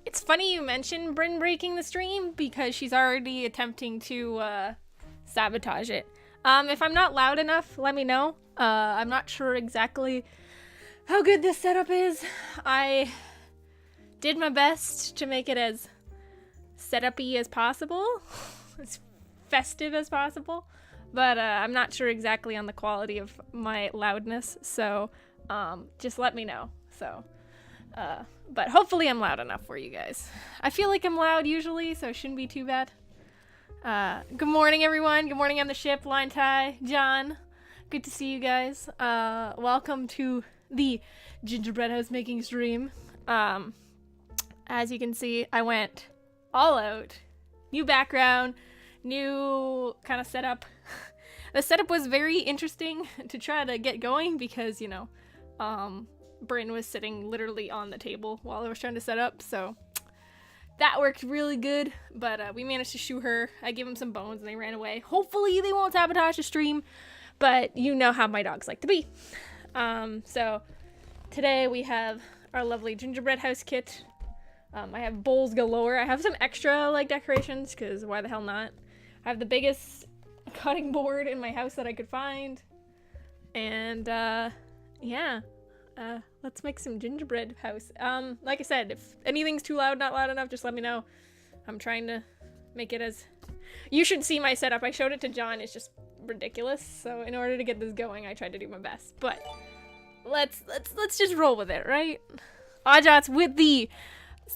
It's funny you mentioned Bryn breaking the stream because she's already attempting to sabotage it. If I'm not loud enough, let me know. I'm not sure exactly how good this setup is. I did my best to make it as setup-y as possible, as festive as possible, but I'm not sure exactly on the quality of my loudness, so just let me know. So, but hopefully I'm loud enough for you guys. I feel like I'm loud usually, so it shouldn't be too bad. Good morning, everyone. Good morning on the ship, Line Tie, John. Good to see you guys. Welcome to the Gingerbread House making stream. As you can see, I went all out. New background, new kind of setup. The setup was very interesting to try to get going because, you know, Bryn was sitting literally on the table while I was trying to set up, so that worked really good, but we managed to shoot her. I gave them some bones and they ran away. Hopefully they won't sabotage the stream, but you know how my dogs like to be. So today we have our lovely gingerbread house kit. I have bowls galore. I have some extra like decorations because why the hell not? I have the biggest cutting board in my house that I could find, and yeah. Let's make some gingerbread house. Like I said, if anything's too loud, not loud enough, just let me know. I'm trying to make it as... You should see my setup. I showed it to John. It's just ridiculous. So in order to get this going, I tried to do my best. But let's just roll with it, right? Ajats with the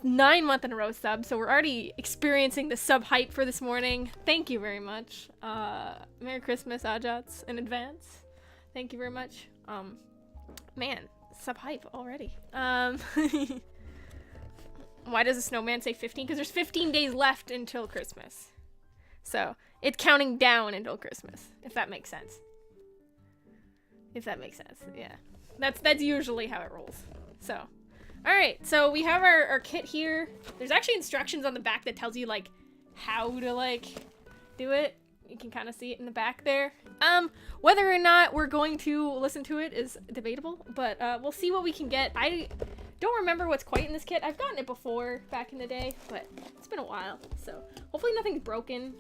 9-month in a row sub. So we're already experiencing the sub hype for this morning. Thank you very much. Merry Christmas, Ajats, in advance. Thank you very much. Man. Sub hype already. Why does the snowman say 15? Because there's 15 days left until Christmas. So it's counting down until Christmas, if that makes sense. If that makes sense, yeah. That's usually how it rolls. So, alright, so we have our kit here. There's actually instructions on the back that tells you like how to like do it. You can kind of see it in the back there. Whether or not we're going to listen to it is debatable, but we'll see what we can get. I don't remember what's quite in this kit. I've gotten it before back in the day, but it's been a while, so hopefully nothing's broken.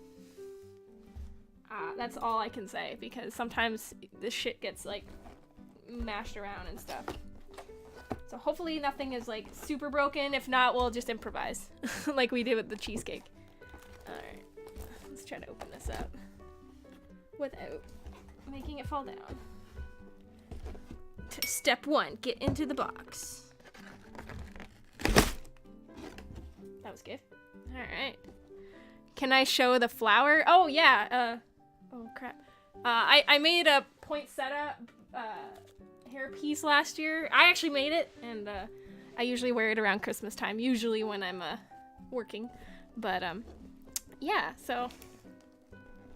That's all I can say, because sometimes this shit gets like mashed around and stuff. So hopefully nothing is like super broken. If not, we'll just improvise like we did with the cheesecake. Alright. Let's try to open this up without making it fall down. Step 1, get into the box. was good. All right. Can I show the flower? Oh, yeah. Oh, crap. I made a poinsettia hairpiece last year. I actually made it, and I usually wear it around Christmas time, usually when I'm working. But, yeah, so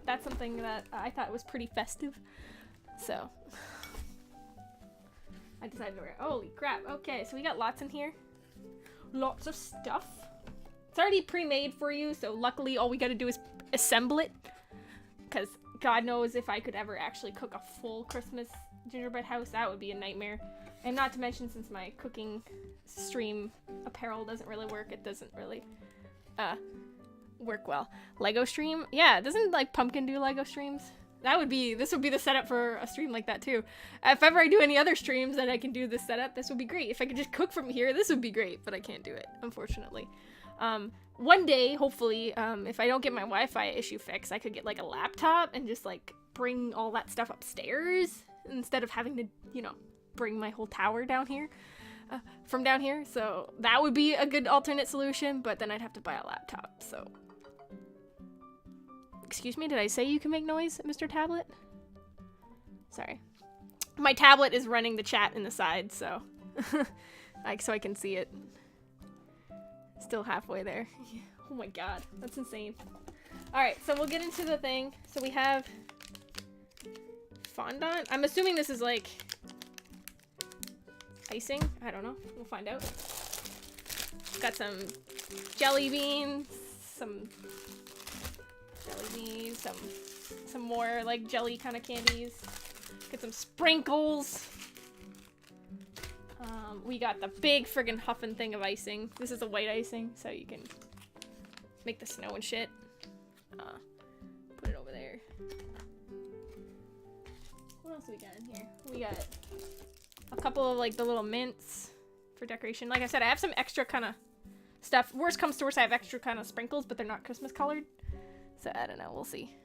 that's something that I thought was pretty festive. So I decided to wear it. Holy crap. Okay, so we got lots in here. Lots of stuff. It's already pre-made for you, so luckily all we gotta do is assemble it. Because God knows if I could ever actually cook a full Christmas gingerbread house, that would be a nightmare. And not to mention, since my cooking stream apparel doesn't really work, it doesn't really work well. Lego stream? Yeah, doesn't like Pumpkin do Lego streams? This would be the setup for a stream like that too. If ever I do any other streams and I can do this setup, this would be great. If I could just cook from here, this would be great, but I can't do it, unfortunately. One day, hopefully, if I don't get my Wi-Fi issue fixed, I could get like a laptop and just like bring all that stuff upstairs instead of having to, you know, bring my whole tower down here, from down here. So that would be a good alternate solution, but then I'd have to buy a laptop, so. Excuse me, did I say you can make noise, Mr. Tablet? Sorry. My tablet is running the chat in the side, so so I can see it. Still halfway there. Oh my god, that's insane. Alright, so we'll get into the thing. So we have fondant. I'm assuming this is like icing. I don't know. We'll find out. Got some jelly beans, some more like jelly kind of candies. Get some sprinkles. We got the big friggin' huffin' thing of icing. This is the white icing, so you can make the snow and shit. Put it over there. What else do we got in here? We got a couple of like the little mints for decoration. Like I said, I have some extra kind of stuff. Worst comes to worst, I have extra kind of sprinkles, but they're not Christmas colored. So I don't know, we'll see.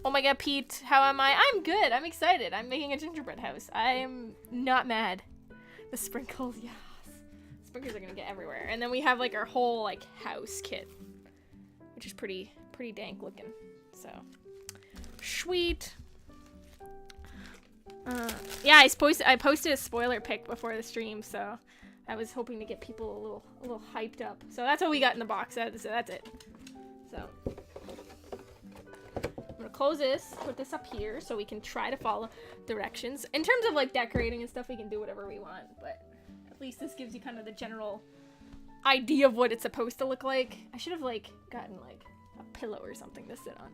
Oh my god, Pete, how am I? I'm good, I'm excited. I'm making a gingerbread house. I am not mad. The sprinkles, yes. Sprinkles are gonna get everywhere. And then we have like our whole like house kit, which is pretty dank looking. So, sweet. Yeah, I posted a spoiler pic before the stream, so I was hoping to get people a little hyped up. So that's what we got in the box. That's it. So I'm gonna close this, put this up here so we can try to follow directions. In terms of like decorating and stuff, we can do whatever we want, but at least this gives you kind of the general idea of what it's supposed to look like. I should have like gotten like a pillow or something to sit on.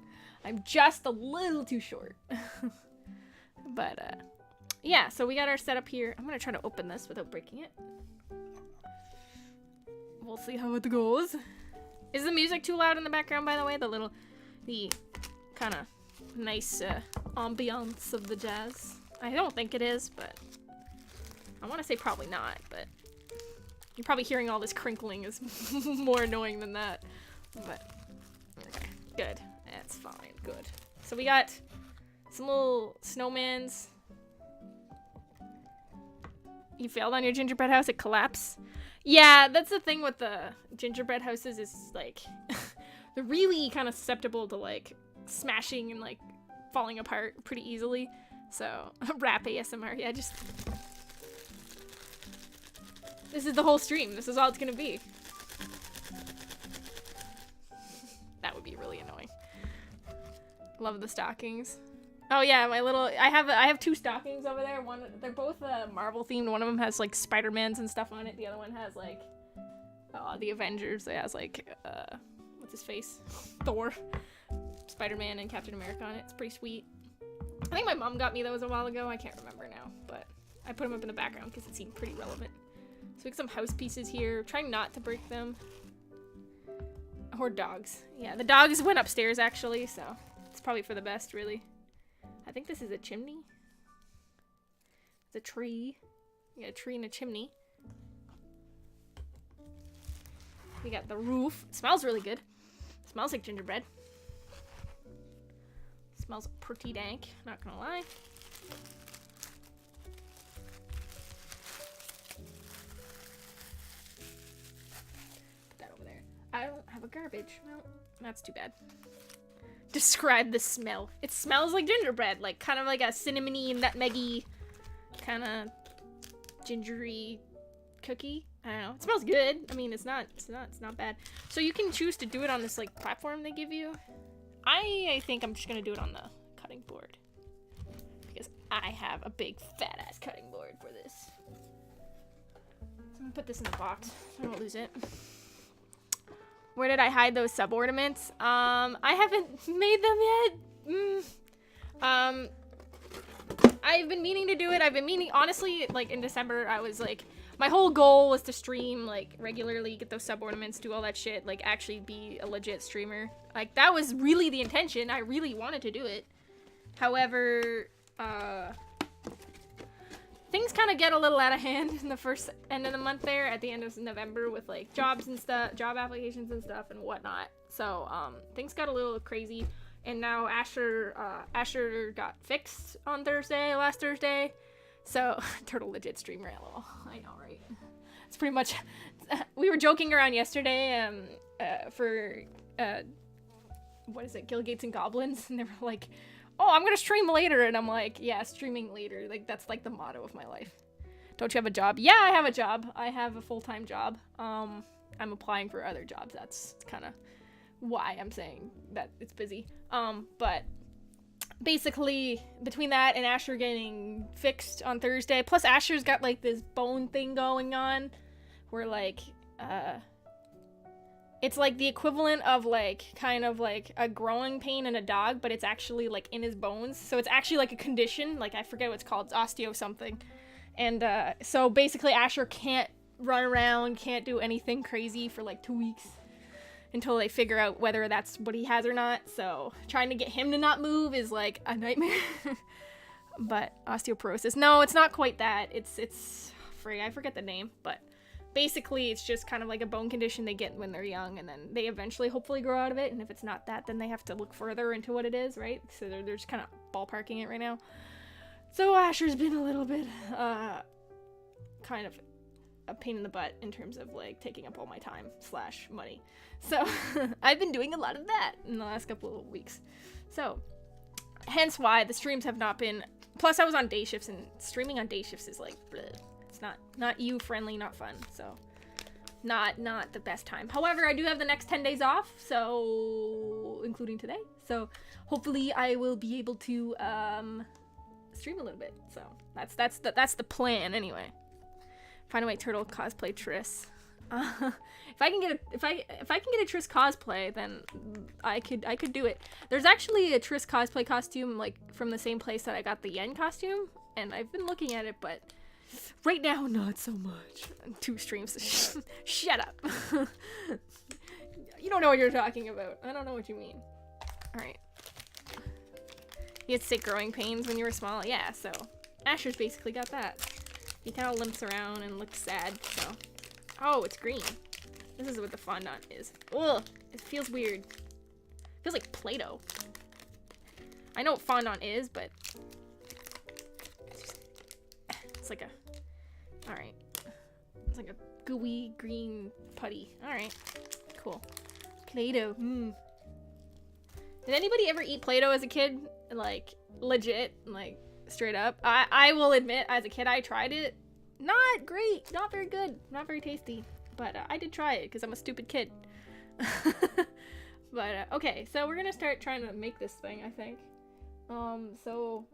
I'm just a little too short. But yeah, so we got our setup here. I'm gonna try to open this without breaking it. We'll see how it goes. Is the music too loud in the background, by the way? The kind of nice ambiance of the jazz. I don't think it is, but I want to say probably not, but you're probably hearing all this crinkling is more annoying than that. But okay, good. That's fine. Good. So we got some little snowmans. You failed on your gingerbread house? It collapsed? Yeah, that's the thing with the gingerbread houses is like they're really kind of susceptible to like smashing and like falling apart pretty easily. So rap ASMR. Yeah, just this is the whole stream. This is all it's gonna be. That would be really annoying. Love the stockings. Oh yeah, I have two stockings over there. They're both Marvel themed. One of them has like Spider-Mans and stuff on it. The other one has like the Avengers. It has like what's his face? Thor, Spider-Man, and Captain America on it. It's pretty sweet. I think my mom got me those a while ago. I can't remember now, but I put them up in the background because it seemed pretty relevant. So we got some house pieces here. Trying not to break them. Or dogs. Yeah, the dogs went upstairs actually, so it's probably for the best, really. I think this is a chimney. It's a tree. We got a tree and a chimney. We got the roof. It smells really good. It smells like gingerbread. It smells pretty dank, not gonna lie. but garbage. Well, that's too bad. Describe the smell. It smells like gingerbread, like kind of like a cinnamony, nutmeggy, kind of gingery cookie. I don't know. It smells good. I mean, it's not bad. So you can choose to do it on this like platform they give you. I think I'm just gonna do it on the cutting board because I have a big fat ass cutting board for this. So I'm gonna put this in the box so I don't lose it. Where did I hide those sub ornaments? I haven't made them yet. I've been meaning to do it. I've been meaning, honestly, like in December, I was like, my whole goal was to stream like regularly, get those sub ornaments, do all that shit, like actually be a legit streamer. Like that was really the intention. I really wanted to do it. However, things kind of get a little out of hand in the first end of the month there at the end of November with like jobs and stuff, job applications and stuff and whatnot. So things got a little crazy. And now Asher got fixed on last Thursday. So, turtle legit streamer, lol. I know, right? It's pretty much, we were joking around yesterday for, what is it, Gilgates and Goblins? And they were like, oh, I'm gonna stream later. And I'm like, yeah, streaming later. Like, that's like the motto of my life. Don't you have a job? Yeah, I have a job. I have a full-time job. I'm applying for other jobs. That's kind of why I'm saying that it's busy. But basically between that and Asher getting fixed on Thursday, plus Asher's got like this bone thing going on where like it's like the equivalent of like kind of like a growing pain in a dog, but it's actually like in his bones. So it's actually like a condition, like I forget what it's called, it's osteo something. And so basically Asher can't run around, can't do anything crazy for like 2 weeks until they figure out whether that's what he has or not. So trying to get him to not move is like a nightmare. But osteoporosis, no, it's not quite that. It's free. I forget the name, but basically it's just kind of like a bone condition they get when they're young, and then they eventually hopefully grow out of it. And if it's not that, then they have to look further into what it is, right? So they're just kind of ballparking it right now. So Asher's been a little bit kind of a pain in the butt in terms of like taking up all my time / money. So I've been doing a lot of that in the last couple of weeks. So hence why the streams have not been, plus I was on day shifts, and streaming on day shifts is like bleh. It's not you friendly, not fun. So not the best time. However, I do have the next 10 days off, so including today. So hopefully I will be able to stream a little bit. So that's the plan anyway. Find a way turtle cosplay Triss. If I can get a Triss cosplay, then I could do it. There's actually a Triss cosplay costume like from the same place that I got the Yen costume, and I've been looking at it, but right now not so much. 2 streams. Shut up. You don't know what you're talking about. I don't know what you mean. All right. You had sick growing pains when you were small. Yeah. So Asher's basically got that. He kind of limps around and looks sad, so. Oh, it's green. This is what the fondant is. Ugh, it feels weird. It feels like Play-Doh. I know what fondant is, but it's like a, alright. It's like a gooey green putty. Alright, cool. Play-Doh, Did anybody ever eat Play-Doh as a kid? Like, legit, like, straight up. I will admit, as a kid, I tried it. Not great, not very good, not very tasty, but I did try it because I'm a stupid kid. But okay, so we're gonna start trying to make this thing, I think. So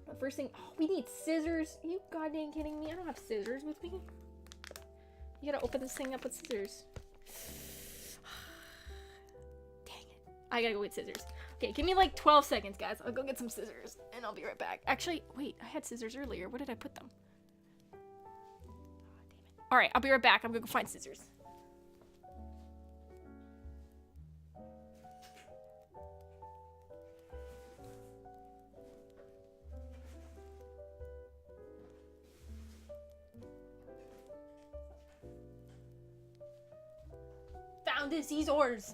the first thing, oh, we need scissors. Are you goddamn kidding me? I don't have scissors with me. You gotta open this thing up with scissors. Dang it, I gotta go get scissors. Okay, give me like 12 seconds, guys. I'll go get some scissors, and I'll be right back. Actually, wait, I had scissors earlier. Where did I put them? Oh, damn it. All right, I'll be right back. I'm gonna go find scissors. Found the scissors.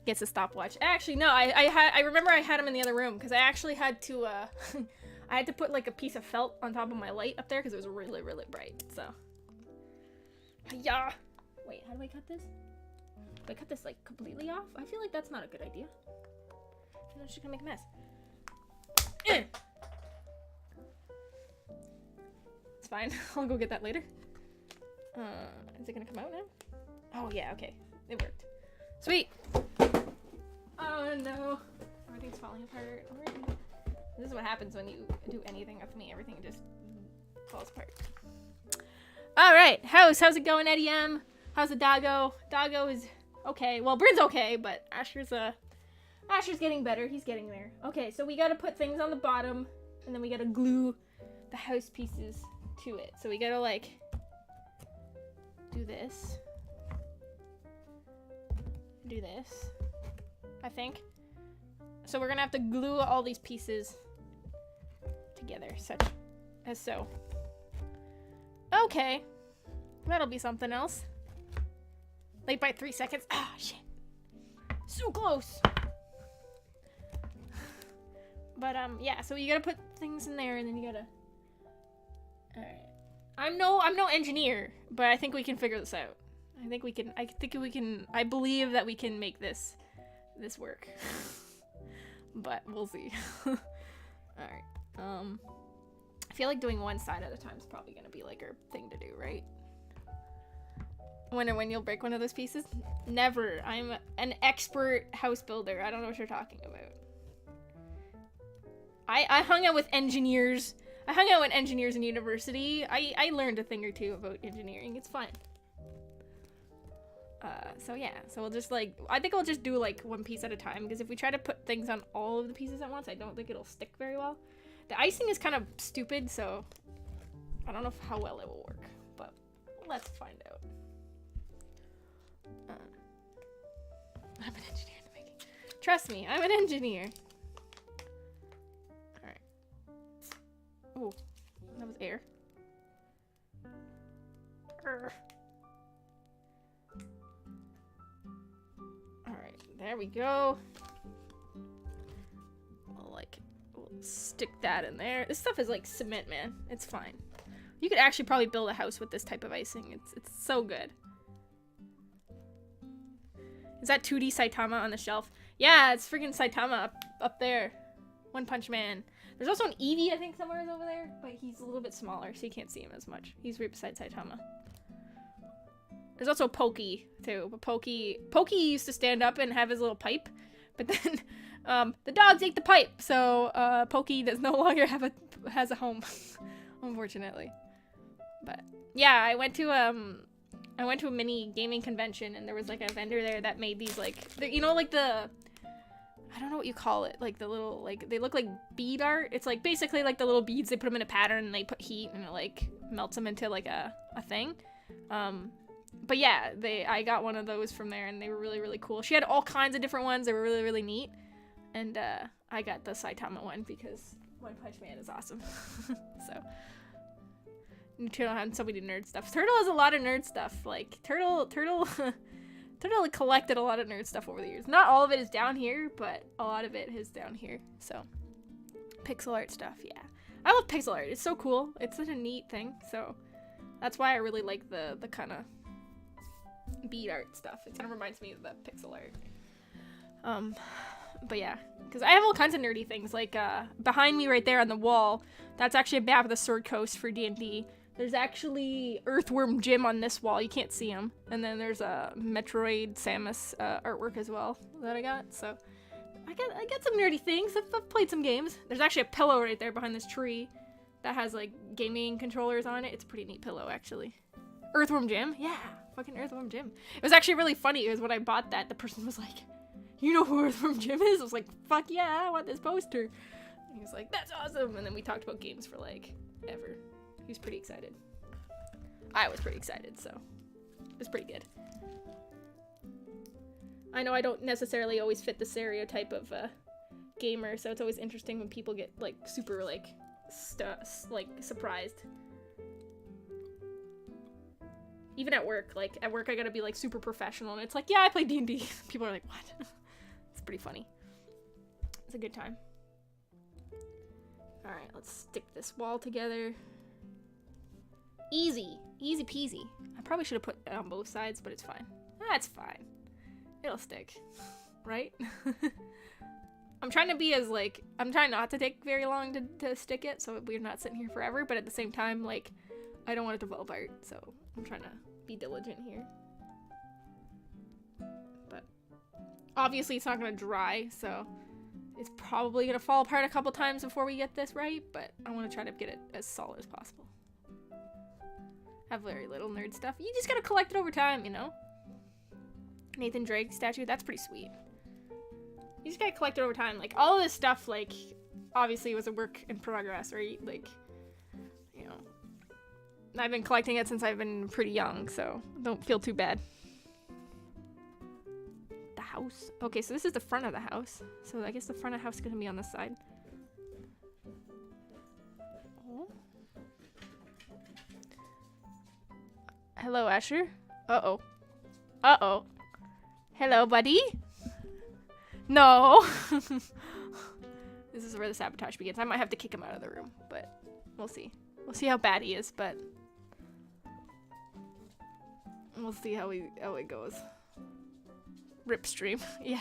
Gets a stopwatch. Actually, no, I remember I had them in the other room because I actually had to I had to put like a piece of felt on top of my light up there because it was really, really bright. So yeah, Wait, how do I cut this? Do I cut this like completely off? I feel like that's not a good idea. I'm just gonna make a mess. It's fine. I'll go get that later. Is it gonna come out now? Oh yeah, okay. It worked. Sweet! Oh no. Everything's falling apart. This is what happens when you do anything with me. Everything just falls apart. Alright, how's it going, Eddie M? How's the doggo? Doggo is okay. Well, Bryn's okay, but Asher's getting better. He's getting there. Okay, so we gotta put things on the bottom, and then we gotta glue the house pieces to it. So we gotta, like, do this. Do this, I think. So we're gonna have to glue all these pieces together, such as so. Okay, that'll be something else. Late by 3 seconds. Ah, shit. So close. But, yeah, so you gotta put things in there, and then you gotta... Alright. I'm no engineer, but I think we can figure this out. I believe that we can make this work. But we'll see. Alright. I feel like doing one side at a time is probably gonna be like our thing to do, right? Wonder when you'll break one of those pieces? Never. I'm an expert house builder. I don't know what you're talking about. I hung out with engineers. I hung out with engineers in university. I learned a thing or two about engineering. It's fun. So yeah, so we'll just like, I think we'll just do like one piece at a time, because if we try to put things on all of the pieces at once, I don't think it'll stick very well. The icing is kind of stupid, so I don't know how well it will work, but let's find out. I'm an engineer in the making. Trust me, I'm an engineer. Alright. Oh, that was air. Alright, there we go. We'll stick that in there. This stuff is like cement, man. It's fine. You could actually probably build a house with this type of icing. It's so good. Is that 2D Saitama on the shelf? Yeah, it's freaking Saitama up there. One Punch Man. There's also an Eevee, I think, somewhere over there, but he's a little bit smaller, so you can't see him as much. He's right beside Saitama. There's also Pokey, too. But Pokey used to stand up and have his little pipe, but then the dogs ate the pipe, so Pokey does no longer has a home, unfortunately. But yeah, I went to a mini gaming convention, and there was like a vendor there that made these like, you know, like the, I don't know what you call it, like the little, like, they look like bead art. It's like basically like the little beads, they put them in a pattern and they put heat and it like melts them into like a thing. But yeah, I got one of those from there, and they were really, really cool. She had all kinds of different ones. They were really, really neat. And I got the Saitama one because One Punch Man is awesome. So Turtle had so many nerd stuff. Turtle has a lot of nerd stuff. Like Turtle collected a lot of nerd stuff over the years. Not all of it is down here, but a lot of it is down here. So pixel art stuff, yeah. I love pixel art. It's so cool. It's such a neat thing. So that's why I really like the kind of bead art stuff. It kind of reminds me of the pixel art. But yeah, because I have all kinds of nerdy things. Like behind me right there on the wall, that's actually a map of the Sword Coast for D&D. There's actually Earthworm Jim on this wall. You can't see him. And then there's a Metroid Samus artwork as well that I got. So I got some nerdy things. I've played some games. There's actually a pillow right there behind this tree that has like gaming controllers on it. It's a pretty neat pillow, actually. Earthworm Jim? Yeah, fucking Earthworm Jim. It was actually really funny because when I bought that, the person was like, "You know who Earthworm Jim is?" I was like, "Fuck yeah, I want this poster." And he was like, "That's awesome." And then we talked about games for like ever. He was pretty excited. I was pretty excited, so it was pretty good. I know I don't necessarily always fit the stereotype of gamer, so it's always interesting when people get like super like surprised. Even at work, like at work I gotta be like super professional, and it's like, yeah, I play D&D. People are like, what? It's pretty funny. It's a good time. Alright, let's stick this wall together. Easy. Easy peasy. I probably should have put it on both sides, but it's fine. That's fine. It'll stick. Right? I'm trying to be as, like, I'm trying not to take very long to stick it, so we're not sitting here forever, but at the same time, like, I don't want it to fall apart, so I'm trying to be diligent here. But obviously it's not going to dry, so it's probably going to fall apart a couple times before we get this right, but I want to try to get it as solid as possible. Have very little nerd stuff. You just got to collect it over time, you know? Nathan Drake statue, that's pretty sweet. You just gotta collect it over time. Like, all of this stuff, like, obviously was a work in progress, right? Like, you know, I've been collecting it since I've been pretty young, so don't feel too bad. The house. Okay, so this is the front of the house. So I guess the front of the house is gonna be on this side. Oh. Hello, Asher. Uh-oh. Uh-oh. Hello, buddy. No. This is where the sabotage begins. I might have to kick him out of the room, but we'll see. We'll see how bad he is, but we'll see how it goes. Rip stream. Yeah.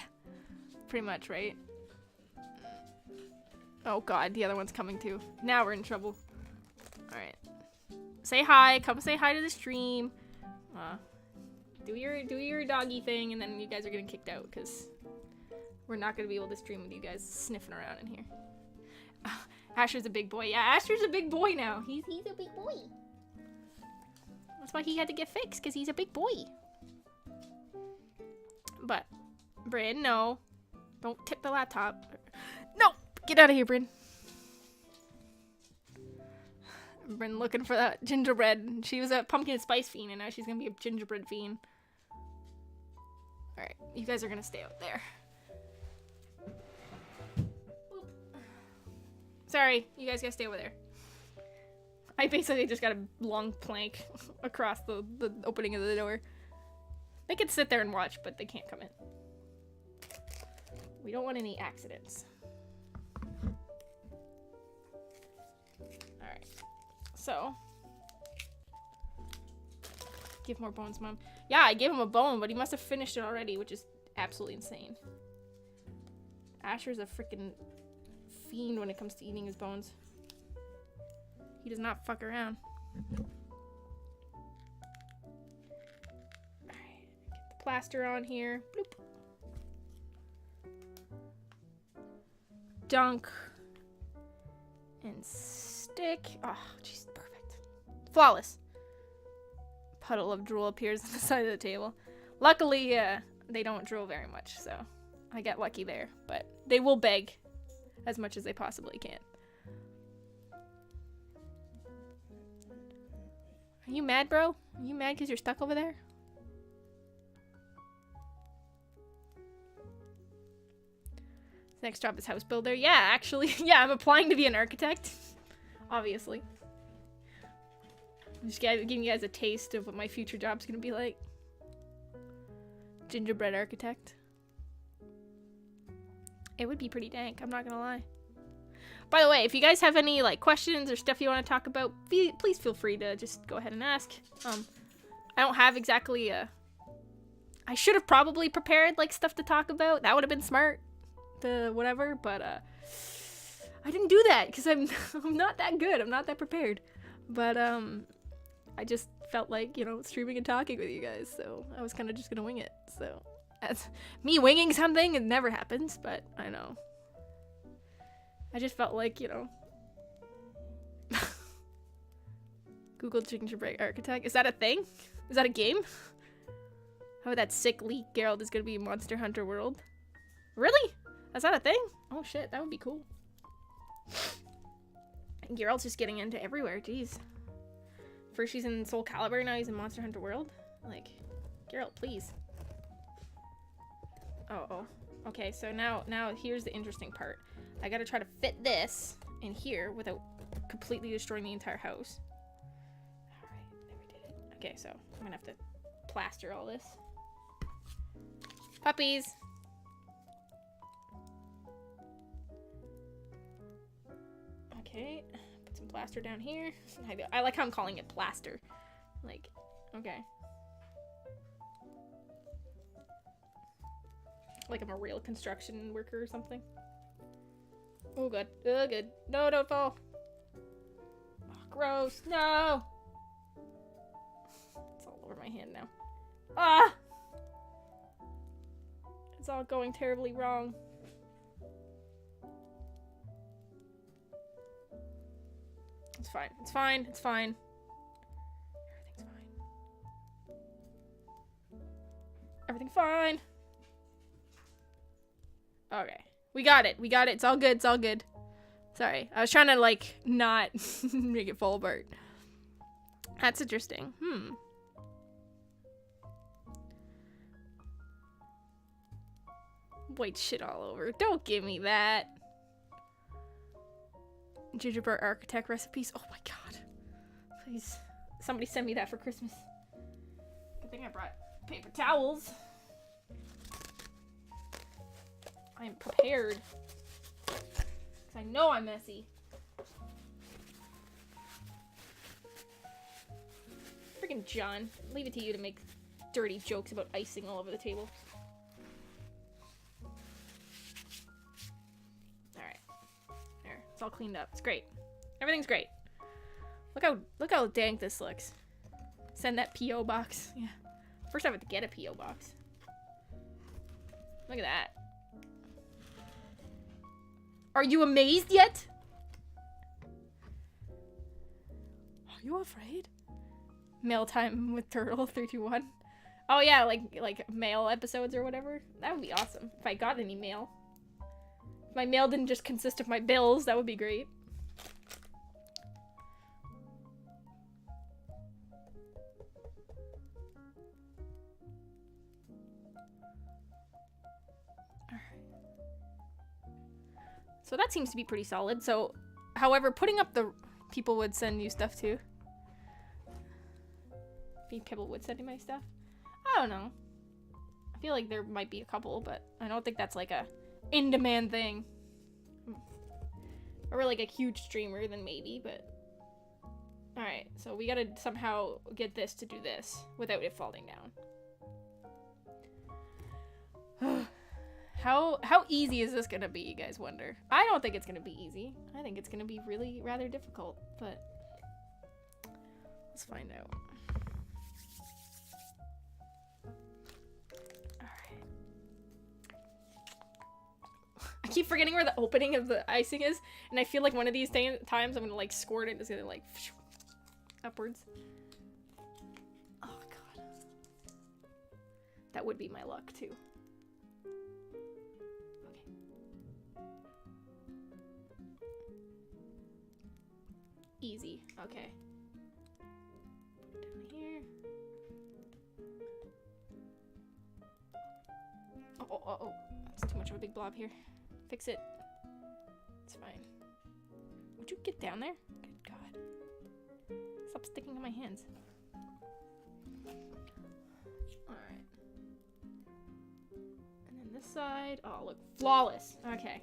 Pretty much, right? Oh god, the other one's coming too. Now we're in trouble. Alright. Say hi. Come say hi to the stream. Do your doggy thing, and then you guys are getting kicked out, because we're not going to be able to stream with you guys sniffing around in here. Asher's a big boy. Yeah, Asher's a big boy now. He's a big boy. That's why he had to get fixed, because he's a big boy. But, Bryn, no. Don't tip the laptop. No! Get out of here, Bryn. Bryn looking for that gingerbread. She was a pumpkin spice fiend, and now she's going to be a gingerbread fiend. Alright, you guys are going to stay out there. Sorry, you guys gotta stay over there. I basically just got a long plank across the opening of the door. They could sit there and watch, but they can't come in. We don't want any accidents. Alright. So. Give more bones, Mom. Yeah, I gave him a bone, but he must have finished it already, which is absolutely insane. Asher's a freaking fiend when it comes to eating his bones. He does not fuck around. Alright, get the plaster on here. Bloop. Dunk. And stick. Oh, jeez, perfect. Flawless. Puddle of drool appears on the side of the table. Luckily, they don't drool very much, so I got lucky there. But they will beg as much as they possibly can. Are you mad, bro? Are you mad because you're stuck over there? Next job is house builder. Yeah, actually. Yeah, I'm applying to be an architect. Obviously. I'm just giving you guys a taste of what my future job's gonna be like. Gingerbread architect. It would be pretty dank, I'm not gonna lie. By the way, if you guys have any like questions or stuff you want to talk about, please feel free to just go ahead and ask. I don't have exactly I should have probably prepared like stuff to talk about. That would have been smart. Whatever, but I didn't do that because I'm not that good. I'm not that prepared. But I just felt like, you know, streaming and talking with you guys, so I was kind of just gonna wing it. So as me winging something, it never happens, but I know. I just felt like, you know. Google Gingerbread Architect. Is that a thing? Is that a game? How about that sick leak Geralt is gonna be in Monster Hunter World? Really? That's not a thing? Oh shit, that would be cool. And Geralt's just getting into everywhere, jeez. First he's in Soul Calibur, now he's in Monster Hunter World? Like, Geralt, please. Oh. Okay, so now here's the interesting part. I gotta try to fit this in here without completely destroying the entire house. Alright, there we did it. Okay, so I'm gonna have to plaster all this. Puppies! Okay, put some plaster down here. I like how I'm calling it plaster. Like, okay. Like I'm a real construction worker or something. Oh, good. Oh, good. No, don't fall. Oh, gross. No! It's all over my hand now. Ah! It's all going terribly wrong. It's fine. It's fine. It's fine. Everything's fine. Okay. We got it. We got it. It's all good. It's all good. Sorry. I was trying to, like, not make it fall apart. That's interesting. White shit all over. Don't give me that. Gingerbread architect recipes. Oh my god. Please. Somebody send me that for Christmas. Good thing I brought paper towels. I am prepared. Because I know I'm messy. Freaking John. Leave it to you to make dirty jokes about icing all over the table. Alright. There. It's all cleaned up. It's great. Everything's great. Look how dank this looks. Send that P.O. box. Yeah. First I have to get a P.O. box. Look at that. Are you amazed yet? Are you afraid? Mail time with Turtle 321. Oh yeah, like mail episodes or whatever. That would be awesome if I got any mail. If my mail didn't just consist of my bills, that would be great. So that seems to be pretty solid. So, however, putting up the people would send you stuff too. People would send you my stuff. I don't know. I feel like there might be a couple, but I don't think that's like a in-demand thing. Or like a huge streamer, then maybe, but... Alright, so we gotta somehow get this to do this without it falling down. How easy is this gonna be, you guys wonder? I don't think it's gonna be easy. I think it's gonna be really rather difficult, but... Let's find out. Alright. I keep forgetting where the opening of the icing is, and I feel like one of these times I'm gonna like squirt it, it's gonna like... upwards. Oh god. That would be my luck, too. Easy. Okay. Put it down here. Oh. That's too much of a big blob here. Fix it. It's fine. Would you get down there? Good god. Stop sticking to my hands. Alright. And then this side. Oh, look. Flawless. Okay.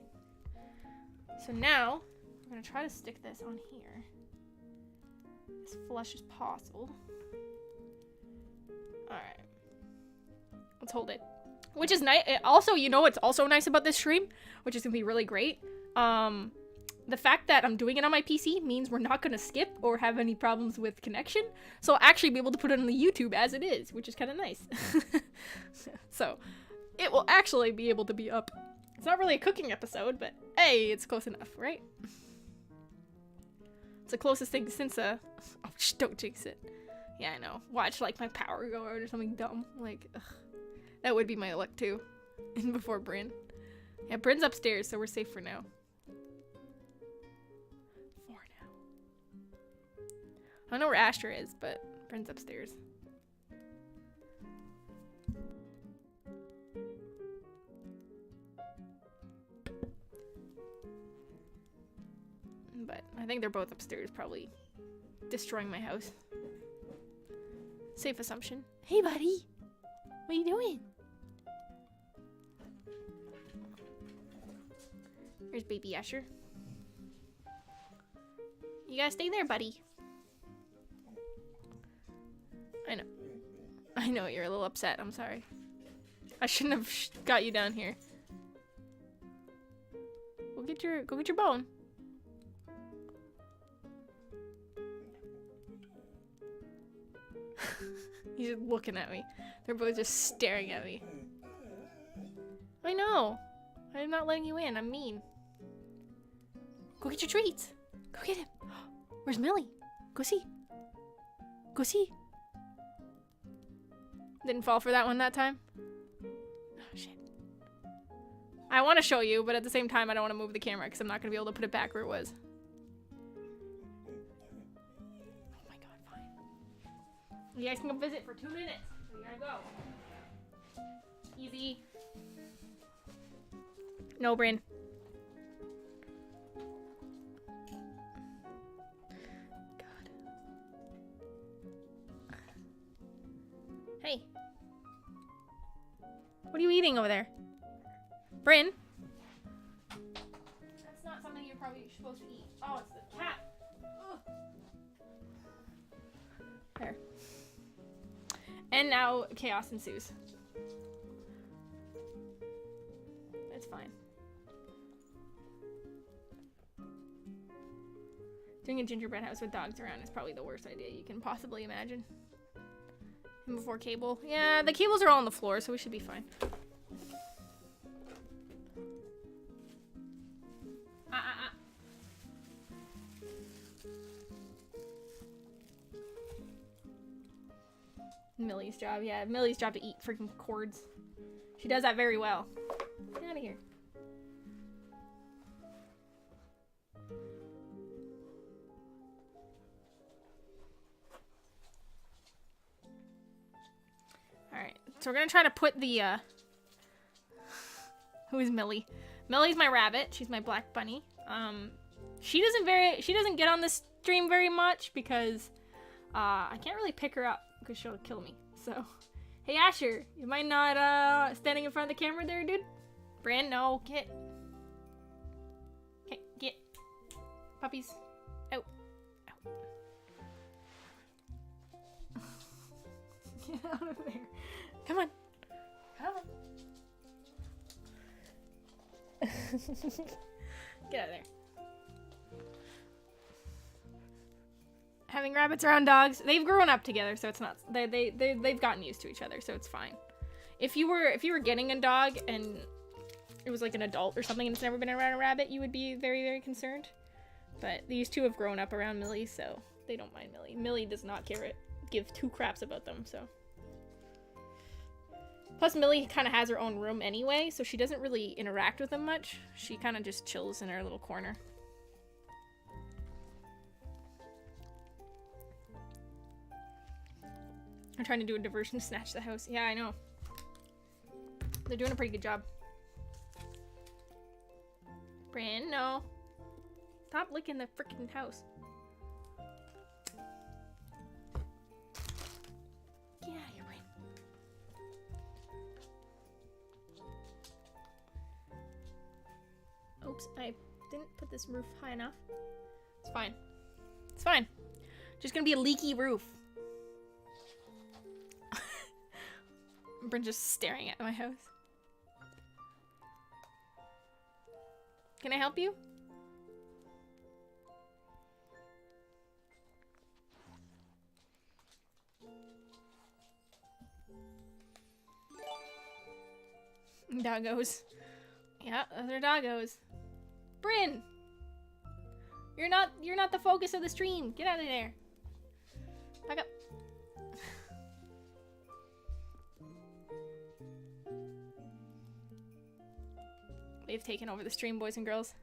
So now, we're going to try to stick this on here. As flush as possible. Alright. Let's hold it. Which is nice. Also, you know what's also nice about this stream? Which is going to be really great. The fact that I'm doing it on my PC means we're not going to skip or have any problems with connection. So I'll actually be able to put it on the YouTube as it is, which is kind of nice. So, it will actually be able to be up. It's not really a cooking episode, but hey, it's close enough, right? It's the closest thing since oh, don't jinx it. Yeah, I know. Watch, like, my power go out or something dumb. Like, ugh. That would be my luck, too. And before Bryn. Yeah, Bryn's upstairs, so we're safe for now. I don't know where Asher is, but Bryn's upstairs. But I think they're both upstairs, probably destroying my house. Safe assumption. Hey, buddy! What are you doing? Here's baby Asher. You gotta stay there, buddy. I know. I know you're a little upset. I'm sorry. I shouldn't have got you down here. Go get your bone. He's just looking at me. They're both just staring at me. I know. I'm not letting you in. I'm mean. Go get your treats. Go get him. Where's Millie? Go see. Go see. Didn't fall for that one that time. Oh, shit. I want to show you, but at the same time, I don't want to move the camera because I'm not going to be able to put it back where it was. Oh my god, fine. You guys can go visit for 2 minutes. We gotta go. Easy. No, Bryn. God. Hey. What are you eating over there? Bryn? That's not something you're probably supposed to eat. Oh, it's the cat. Ugh. There. And now chaos ensues. It's fine. Doing a gingerbread house with dogs around is probably the worst idea you can possibly imagine. And before cable. Yeah, the cables are all on the floor, so we should be fine. Millie's job, yeah. Millie's job to eat freaking cords. She does that very well. Get out of here. Alright, so we're gonna try to put the, who is Millie? Millie's my rabbit. She's my black bunny. She doesn't get on this stream very much because, I can't really pick her up because she'll kill me. So, hey Asher, you mind not, standing in front of the camera there, dude? Brand, no, get. Okay, get. Puppies. Out. Out. Get out of there. Come on. Come on. Get out of there. Having rabbits around dogs, they've grown up together, so it's not, they've gotten used to each other, so it's fine. If you were getting a dog and it was like an adult or something and it's never been around a rabbit, you would be very, very concerned. But these two have grown up around Millie, so they don't mind Millie. Millie does not give two craps about them, so. Plus, Millie kind of has her own room anyway, so she doesn't really interact with them much. She kind of just chills in her little corner. I'm trying to do a diversion to snatch the house. Yeah, I know. They're doing a pretty good job. Bran, no. Stop licking the freaking house. Get out of here, Bran. Oops, I didn't put this roof high enough. It's fine. It's fine. Just gonna be a leaky roof. Bryn's just staring at my house. Can I help you? Doggos. Yeah, those are doggos. Bryn! You're not the focus of the stream. Get out of there. Back up. They've taken over the stream, boys and girls.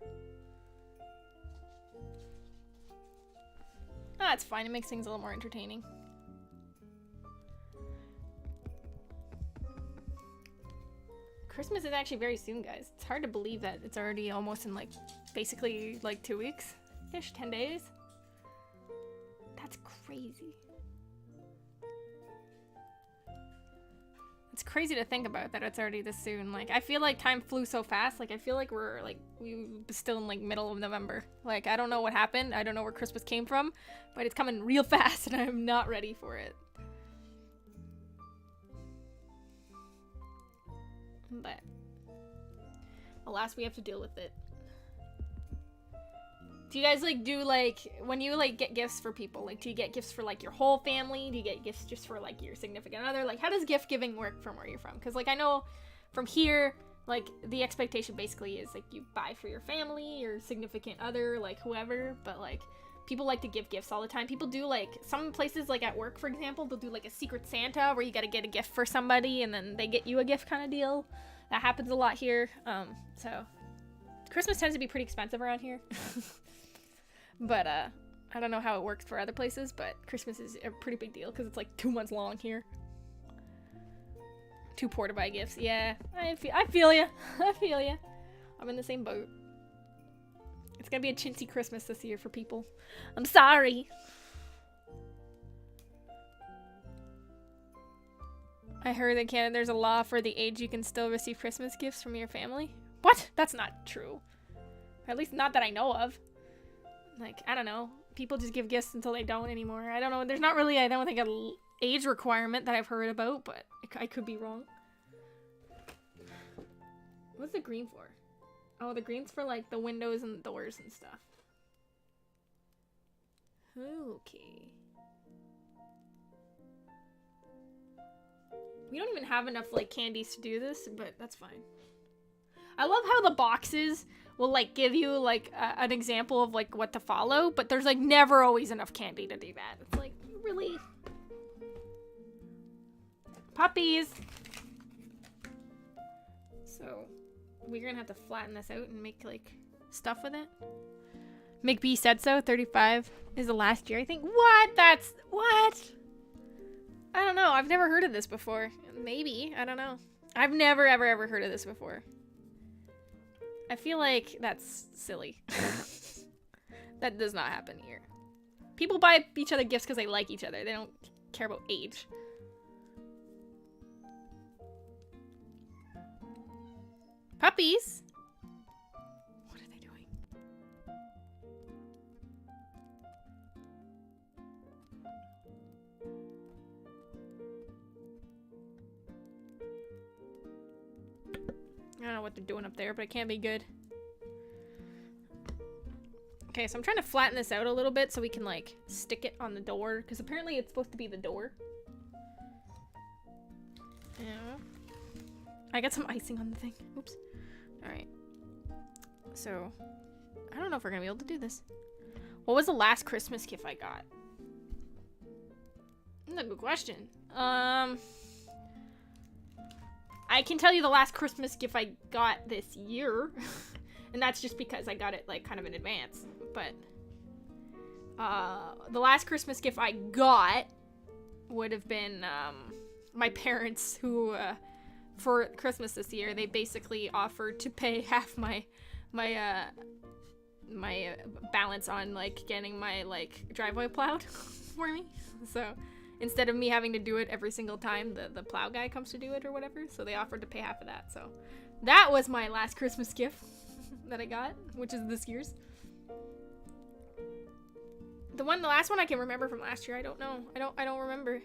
Ah, it's fine. It makes things a little more entertaining. Christmas is actually very soon, guys. It's hard to believe that it's already almost in, like, basically, like, 2 weeks. Ish, 10 days. That's crazy. It's crazy to think about that it's already this soon. Like, I feel like time flew so fast. Like, I feel like we still in, like, middle of November. Like, I don't know what happened. I don't know where Christmas came from, but it's coming real fast and I'm not ready for it. But alas, we have to deal with it. Do you guys, like, do, like, when you, like, get gifts for people, like, do you get gifts for, like, your whole family? Do you get gifts just for, like, your significant other? Like, how does gift giving work from where you're from? Because, like, I know from here, like, the expectation basically is, like, you buy for your family, your significant other, like, whoever, but, like, people like to give gifts all the time. People do, like, some places, like, at work, for example, they'll do, like, a Secret Santa where you gotta get a gift for somebody and then they get you a gift kind of deal. That happens a lot here. So Christmas tends to be pretty expensive around here. But, I don't know how it works for other places, but Christmas is a pretty big deal because it's, like, 2 months long here. Too poor to buy gifts. Yeah, I feel ya. I feel ya. I'm in the same boat. It's gonna be a chintzy Christmas this year for people. I'm sorry. I heard in Canada there's a law for the age you can still receive Christmas gifts from your family. What? That's not true. Or at least not that I know of. Like, I don't know. People just give gifts until they don't anymore. I don't know. There's not really, I don't think, an age requirement that I've heard about, but I could be wrong. What's the green for? Oh, the green's for, like, the windows and doors and stuff. Okay. We don't even have enough, like, candies to do this, but that's fine. I love how the boxes will, like, give you, like, an example of, like, what to follow, but there's, like, never always enough candy to do that. It's like, really? Puppies! So, we're gonna have to flatten this out and make, like, stuff with it. McBee said so. 35 is the last year, I think. What? That's... What? I don't know. I've never heard of this before. Maybe. I don't know. I've never, ever, ever heard of this before. I feel like that's silly. That does not happen here. People buy each other gifts because they like each other. They don't care about age. Puppies? What are they doing? I don't know what they're doing up there, but it can't be good. Okay, so I'm trying to flatten this out a little bit so we can, like, stick it on the door, because apparently it's supposed to be the door. Yeah. I got some icing on the thing. Oops. Alright. So, I don't know if we're gonna be able to do this. What was the last Christmas gift I got? That's a good question. I can tell you the last Christmas gift I got this year. And that's just because I got it, like, kind of in advance. But, the last Christmas gift I got would have been, my parents who, for Christmas this year, they basically offered to pay half my balance on, like, getting my, like, driveway plowed for me. So, instead of me having to do it every single time the plow guy comes to do it or whatever, so they offered to pay half of that. So, that was my last Christmas gift that I got, which is this year's. The last one I can remember from last year, I don't know. I don't remember.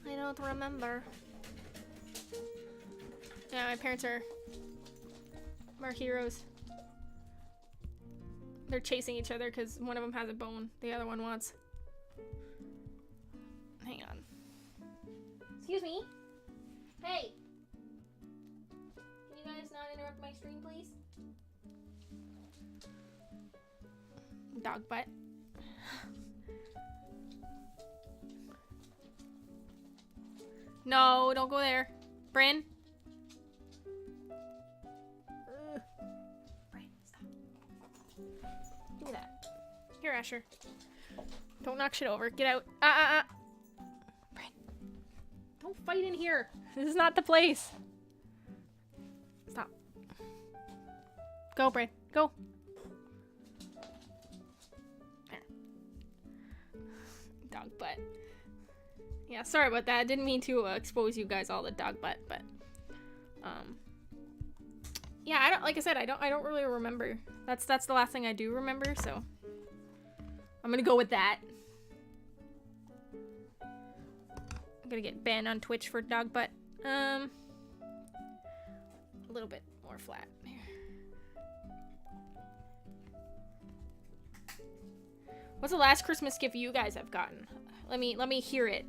I don't remember. Yeah, my parents are heroes. They're chasing each other because one of them has a bone the other one wants. Hang on. Excuse me? Hey! Can you guys not interrupt my stream, please? Dog butt. No, don't go there. Bryn? Bryn, stop. Do that. Here, Asher. Don't knock shit over. Get out. Bryn. Don't fight in here. This is not the place. Stop. Go, Bryn. Go. There. Dog butt. Yeah, sorry about that. I didn't mean to expose you guys all the dog butt, but yeah, I don't, like I said, I don't really remember. That's the last thing I do remember, so I'm gonna go with that. I'm gonna get banned on Twitch for dog butt. A little bit more flat here. What's the last Christmas gift you guys have gotten? Let me hear it.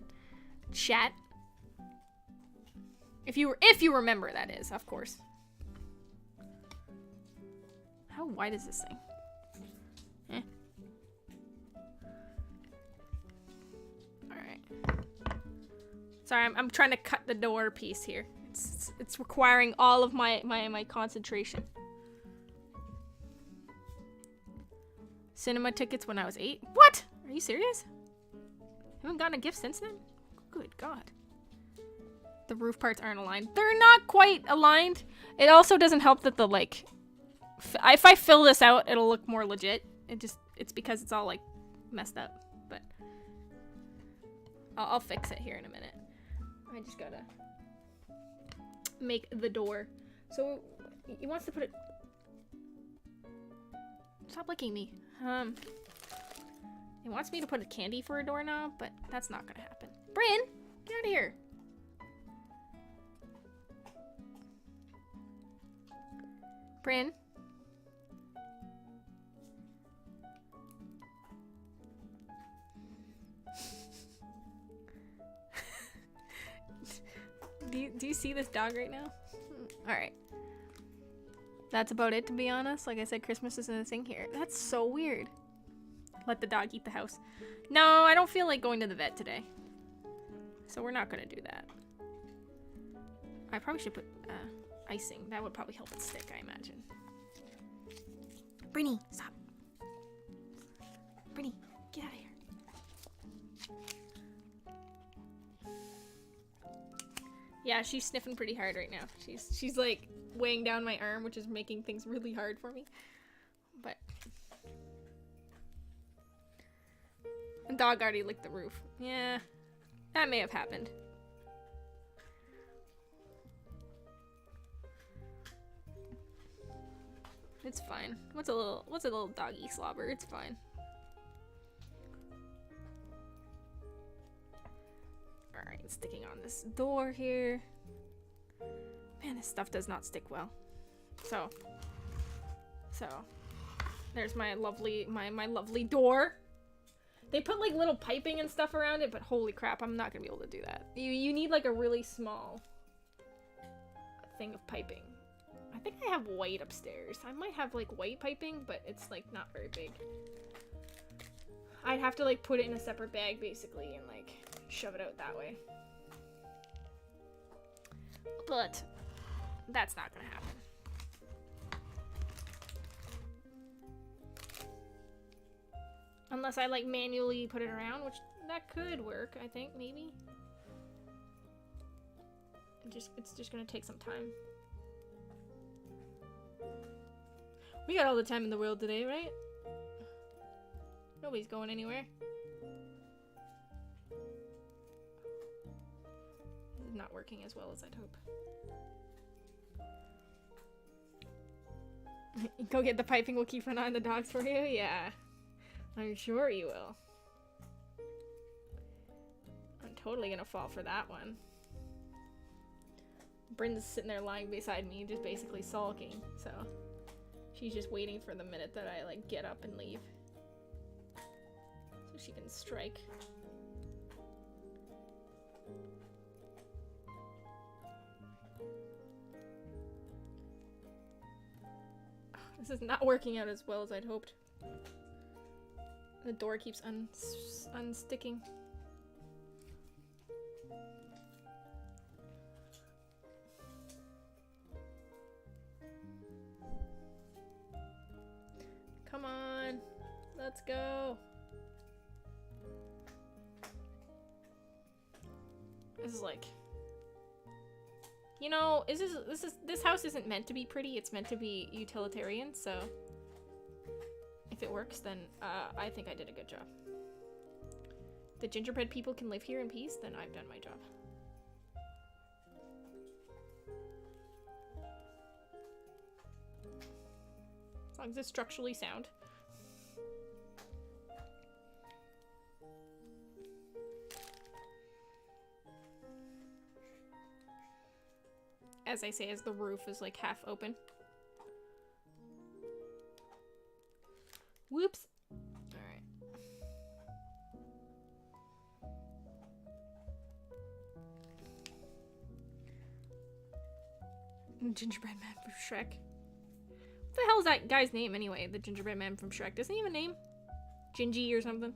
Chat. If you remember, that is, of course. How wide is this thing? Eh. Alright. Sorry, I'm trying to cut the door piece here. It's requiring all of my concentration. Cinema tickets when I was 8? What? Are you serious? Haven't gotten a gift since then? Good God. The roof parts aren't aligned. They're not quite aligned. It also doesn't help that the, like... if I fill this out, it'll look more legit. It's because it's all, like, messed up. But... I'll fix it here in a minute. I just gotta... make the door. So, he wants to put it... Stop licking me. He wants me to put a candy for a doorknob, but that's not gonna happen. Bryn, get out of here. Bryn. Do you see this dog right now? Alright. That's about it, to be honest. Like I said, Christmas isn't a thing here. That's so weird. Let the dog eat the house. No, I don't feel like going to the vet today. So we're not gonna do that. I probably should put icing. That would probably help it stick, I imagine. Brinny, stop. Brinny, get out of here. Yeah, she's sniffing pretty hard right now. She's like weighing down my arm, which is making things really hard for me. But the dog already licked the roof. Yeah, that may have happened. It's fine. What's a little doggy slobber? It's fine. Alright, sticking on this door here. Man, this stuff does not stick well. So there's my lovely my lovely door. They put like little piping and stuff around it, but holy crap, I'm not gonna be able to do that. You need like a really small thing of piping. I think I have white upstairs. I might have like white piping, but it's like not very big. I'd have to like put it in a separate bag basically and like shove it out that way. But that's not gonna happen. Unless I like manually put it around, which that could work, I think, maybe. It's just gonna take some time. We got all the time in the world today, right? Nobody's going anywhere. Not working as well as I'd hope. Go get the piping, we'll keep an eye on the dogs for you? Yeah. I'm sure you will. I'm totally gonna fall for that one. Bryn's sitting there lying beside me, just basically sulking, so she's just waiting for the minute that I like get up and leave. So she can strike. This is not working out as well as I'd hoped. The door keeps unsticking. Come on, let's go. This is like, you know, this house isn't meant to be pretty. It's meant to be utilitarian. So if it works, then I think I did a good job. the gingerbread people can live here in peace, then I've done my job. As long as it's structurally sound. As I say, as the roof is like half open. Whoops. Alright. Gingerbread man from Shrek. What the hell is that guy's name anyway? The gingerbread man from Shrek. Doesn't he have a name? Gingy or something?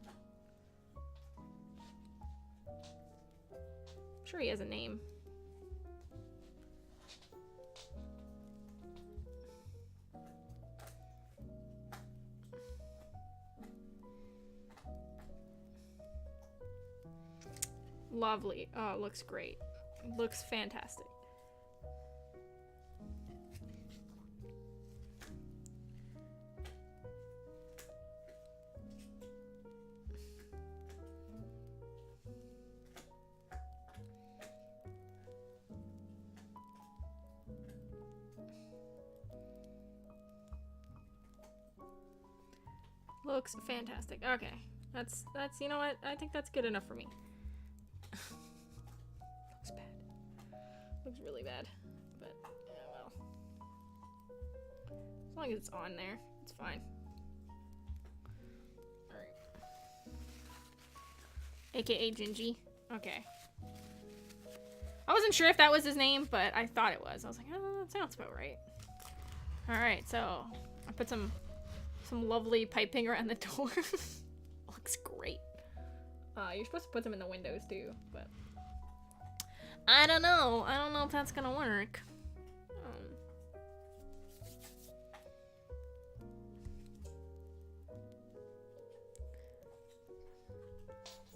I'm sure he has a name. Lovely. Oh, it looks great. It looks fantastic. Looks fantastic. Okay. That's you know what? I think that's good enough for me. Looks bad. Looks really bad. But yeah, well. As long as it's on there, it's fine. Alright. AKA Gingy. Okay. I wasn't sure if that was his name, but I thought it was. I was like, oh, that sounds about right. Alright, so I put some lovely piping around the door. Looks great. You're supposed to put them in the windows too, but I don't know. I don't know if that's gonna work.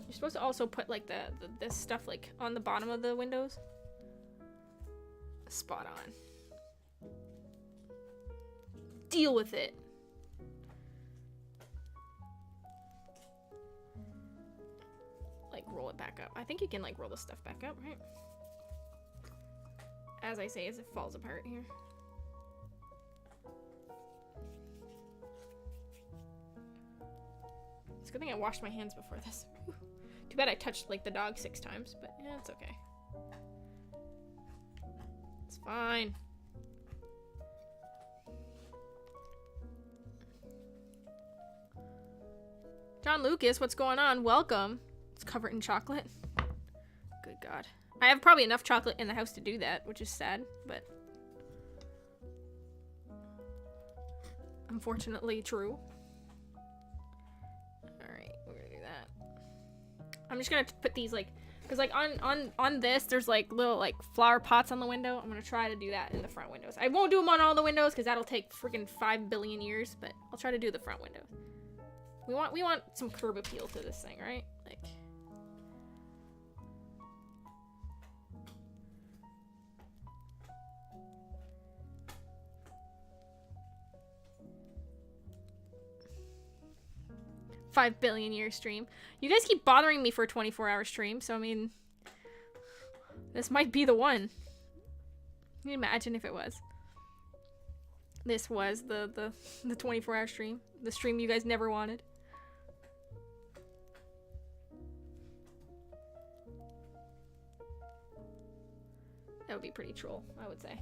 You're supposed to also put like this stuff like on the bottom of the windows. Spot on. Deal with it. Like roll it back up. I think you can like roll the stuff back up, right? As I say, as it falls apart here. It's a good thing I washed my hands before this. Too bad I touched like the dog 6 times, but yeah, it's okay. It's fine. John Lucas, what's going on? Welcome. It's covered in chocolate. Good God. I have probably enough chocolate in the house to do that, which is sad, but unfortunately true. Alright, we're gonna do that. I'm just gonna put these like, because like on this, there's like little like flower pots on the window. I'm gonna try to do that in the front windows. I won't do them on all the windows because that'll take freaking 5 billion years, but I'll try to do the front windows. We want some curb appeal to this thing, right? Like, $5 billion year stream. You guys keep bothering me for a 24-hour stream, so I mean, this might be the one. Can you imagine if it was? This was the 24-hour stream. The stream you guys never wanted. That would be pretty troll, I would say.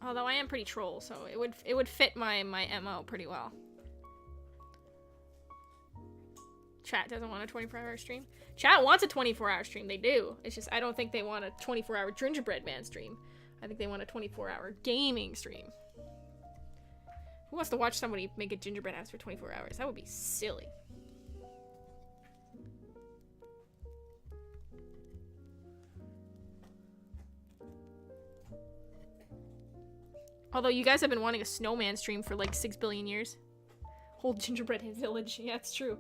Although I am pretty troll, so it would fit my MO pretty well. Chat doesn't want a 24-hour stream. Chat wants a 24-hour stream. They do. It's just I don't think they want a 24-hour Gingerbread Man stream. I think they want a 24-hour gaming stream. Who wants to watch somebody make a gingerbread house for 24 hours? That would be silly. Although you guys have been wanting a snowman stream for like 6 billion years. Whole gingerbread village. Yeah, it's true.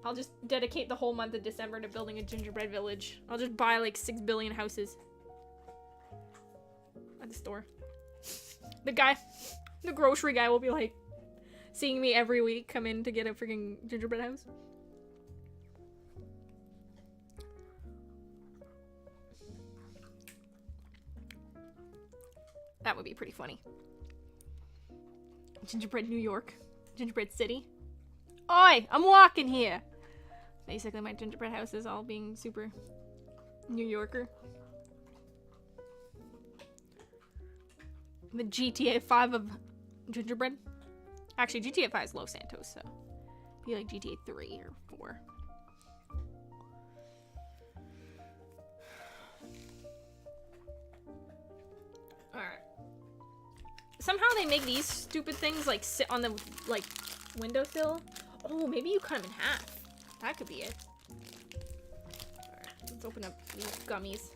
I'll just dedicate the whole month of December to building a gingerbread village. I'll just buy like 6 billion houses at the store. The grocery guy will be like seeing me every week come in to get a freaking gingerbread house. That would be pretty funny. Gingerbread New York. Gingerbread City. Oi, I'm walking here. Basically, my gingerbread house is all being super New Yorker. The GTA 5 of gingerbread. Actually, GTA 5 is Los Santos, so it'd be like GTA 3 or 4. Alright. Somehow they make these stupid things like sit on the like windowsill. Oh, maybe you cut them in half. That could be it. Alright, let's open up these gummies.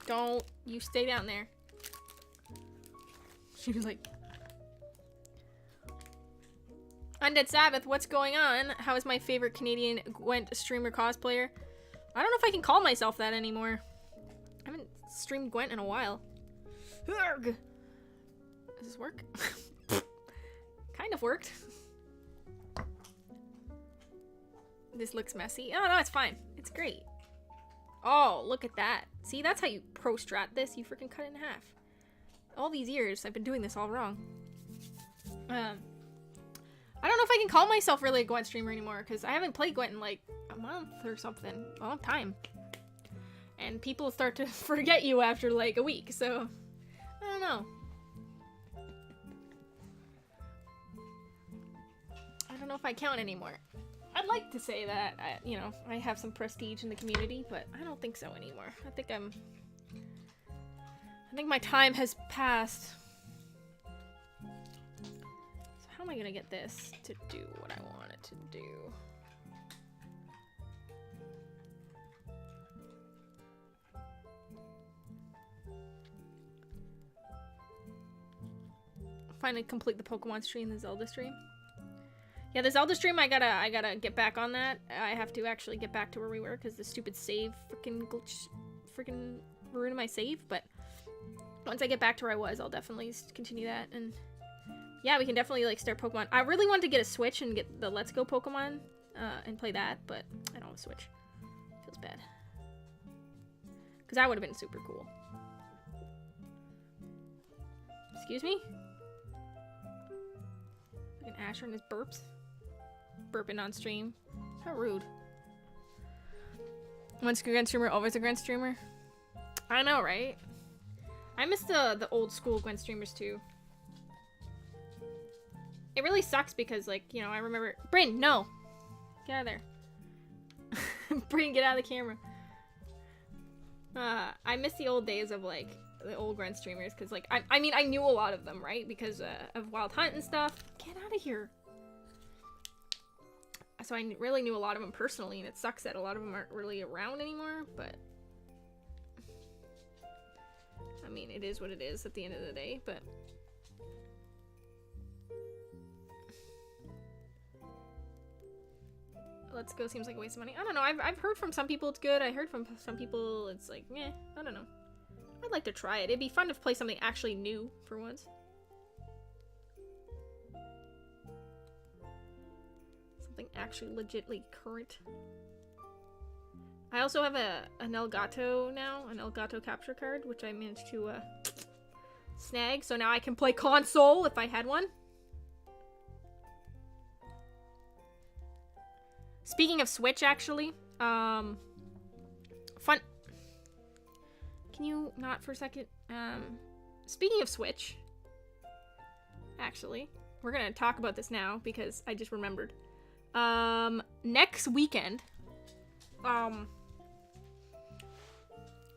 Don't you stay down there. She was like, Undead Sabbath, what's going on? How is my favorite Canadian Gwent streamer cosplayer? I don't know if I can call myself that anymore. I haven't streamed Gwent in a while. Urgh. Does this work? Kind of worked. This looks messy. Oh no, it's fine. It's great. Oh, look at that. See, that's how you pro strat this. You freaking cut it in half. All these years, I've been doing this all wrong. I don't know if I can call myself really a Gwent streamer anymore, because I haven't played Gwent in like a month or something. A long time. And people start to forget you after like a week, so I don't know. I don't know if I count anymore. I'd like to say that, I have some prestige in the community, but I don't think so anymore. I think my time has passed. So how am I gonna get this to do what I want it to do? Finally complete the Pokemon stream, the Zelda stream. Yeah, the Zelda stream, I gotta get back on that. I have to actually get back to where we were because the stupid save freaking ruined my save. But once I get back to where I was, I'll definitely continue that. And yeah, we can definitely like start Pokemon. I really wanted to get a Switch and get the Let's Go Pokemon and play that, but I don't have a Switch. Feels bad. Because that would have been super cool. Excuse me? An Asher and his burps. Burping on stream. How rude. Once a Gwent streamer, always a Gwent streamer. I know, right? I miss the old school Gwent streamers too. It really sucks because, like, I remember... Bryn, no! Get out of there. Bryn, get out of the camera. I miss the old days of, like, the old Gwent streamers because, like, I mean, I knew a lot of them, right? Because of Wild Hunt and stuff. Get out of here. So I really knew a lot of them personally, and it sucks that a lot of them aren't really around anymore, but I mean, it is what it is at the end of the day, but Let's Go seems like a waste of money. I don't know. I've heard from some people it's good. I heard from some people it's like, meh, I don't know. I'd like to try it. It'd be fun to play something actually new for once. Something actually legitly current. I also have an Elgato now, an Elgato capture card, which I managed to snag. So now I can play console if I had one. Speaking of Switch, actually, fun. Can you not for a second? Speaking of Switch, actually, we're gonna talk about this now because I just remembered. Next weekend, I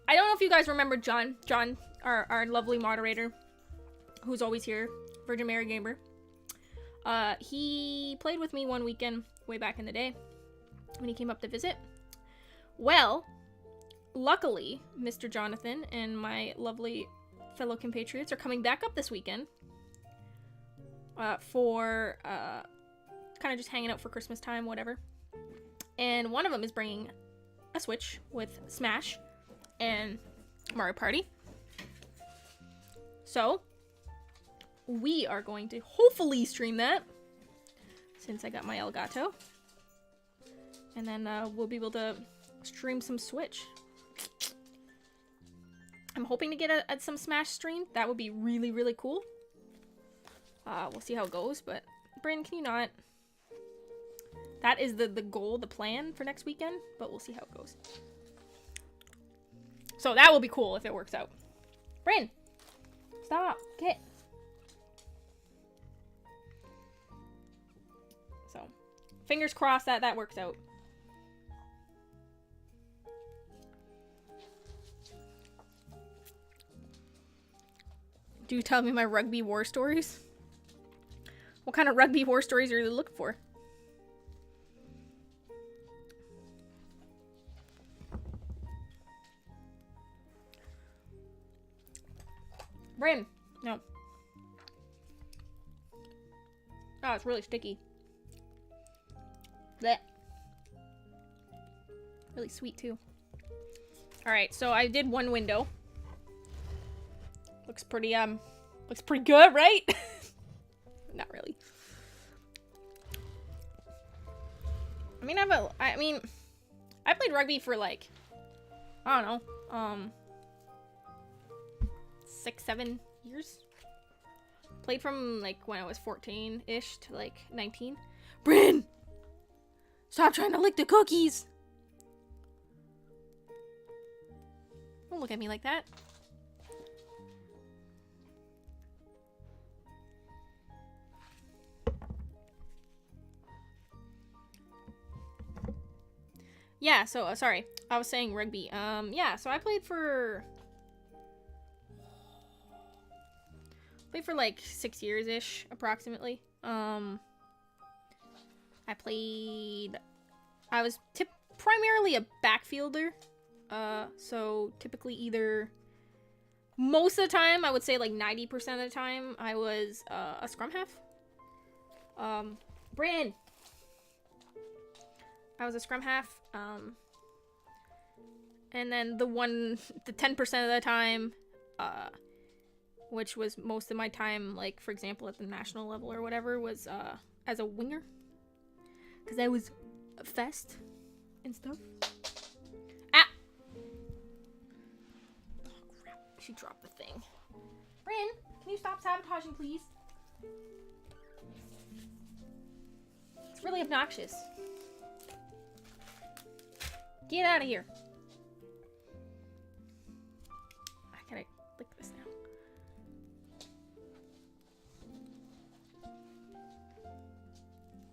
don't know if you guys remember John, our lovely moderator, who's always here, Virgin Mary Gamer. He played with me one weekend way back in the day when he came up to visit. Well, luckily, Mr. Jonathan and my lovely fellow compatriots are coming back up this weekend for kind of just hanging out for Christmas time, whatever. And one of them is bringing a Switch with Smash and Mario Party. So we are going to hopefully stream that since I got my Elgato. And then we'll be able to stream some Switch. I'm hoping to get some Smash stream. That would be really, really cool. We'll see how it goes, but Bryn, can you not? That is the goal, the plan for next weekend, but we'll see how it goes. So that will be cool if it works out. Bryn, stop, get. So, fingers crossed that works out. Do you tell me my rugby war stories? What kind of rugby war stories are you looking for? Bryn, no. Oh, it's really sticky. Blech. Really sweet too. Alright, so I did one window. Looks pretty good, right? Not really. I mean, I played rugby for like, I don't know, 6-7 years. Played from like when I was 14-ish to like 19. Bryn! Stop trying to lick the cookies! Don't look at me like that. Yeah, so, sorry. I was saying rugby. Yeah, so I played for like 6 years-ish, approximately. I was primarily a backfielder. So typically either, most of the time, I would say like 90% of the time, I was a scrum half. Bryn! I was a scrum half. And then the 10% of the time, which was most of my time, like, for example, at the national level or whatever, was, as a winger. Because I was fast and stuff. Ah! Oh, crap. She dropped the thing. Bryn, can you stop sabotaging, please? It's really obnoxious. Get out of here. I gotta lick this now.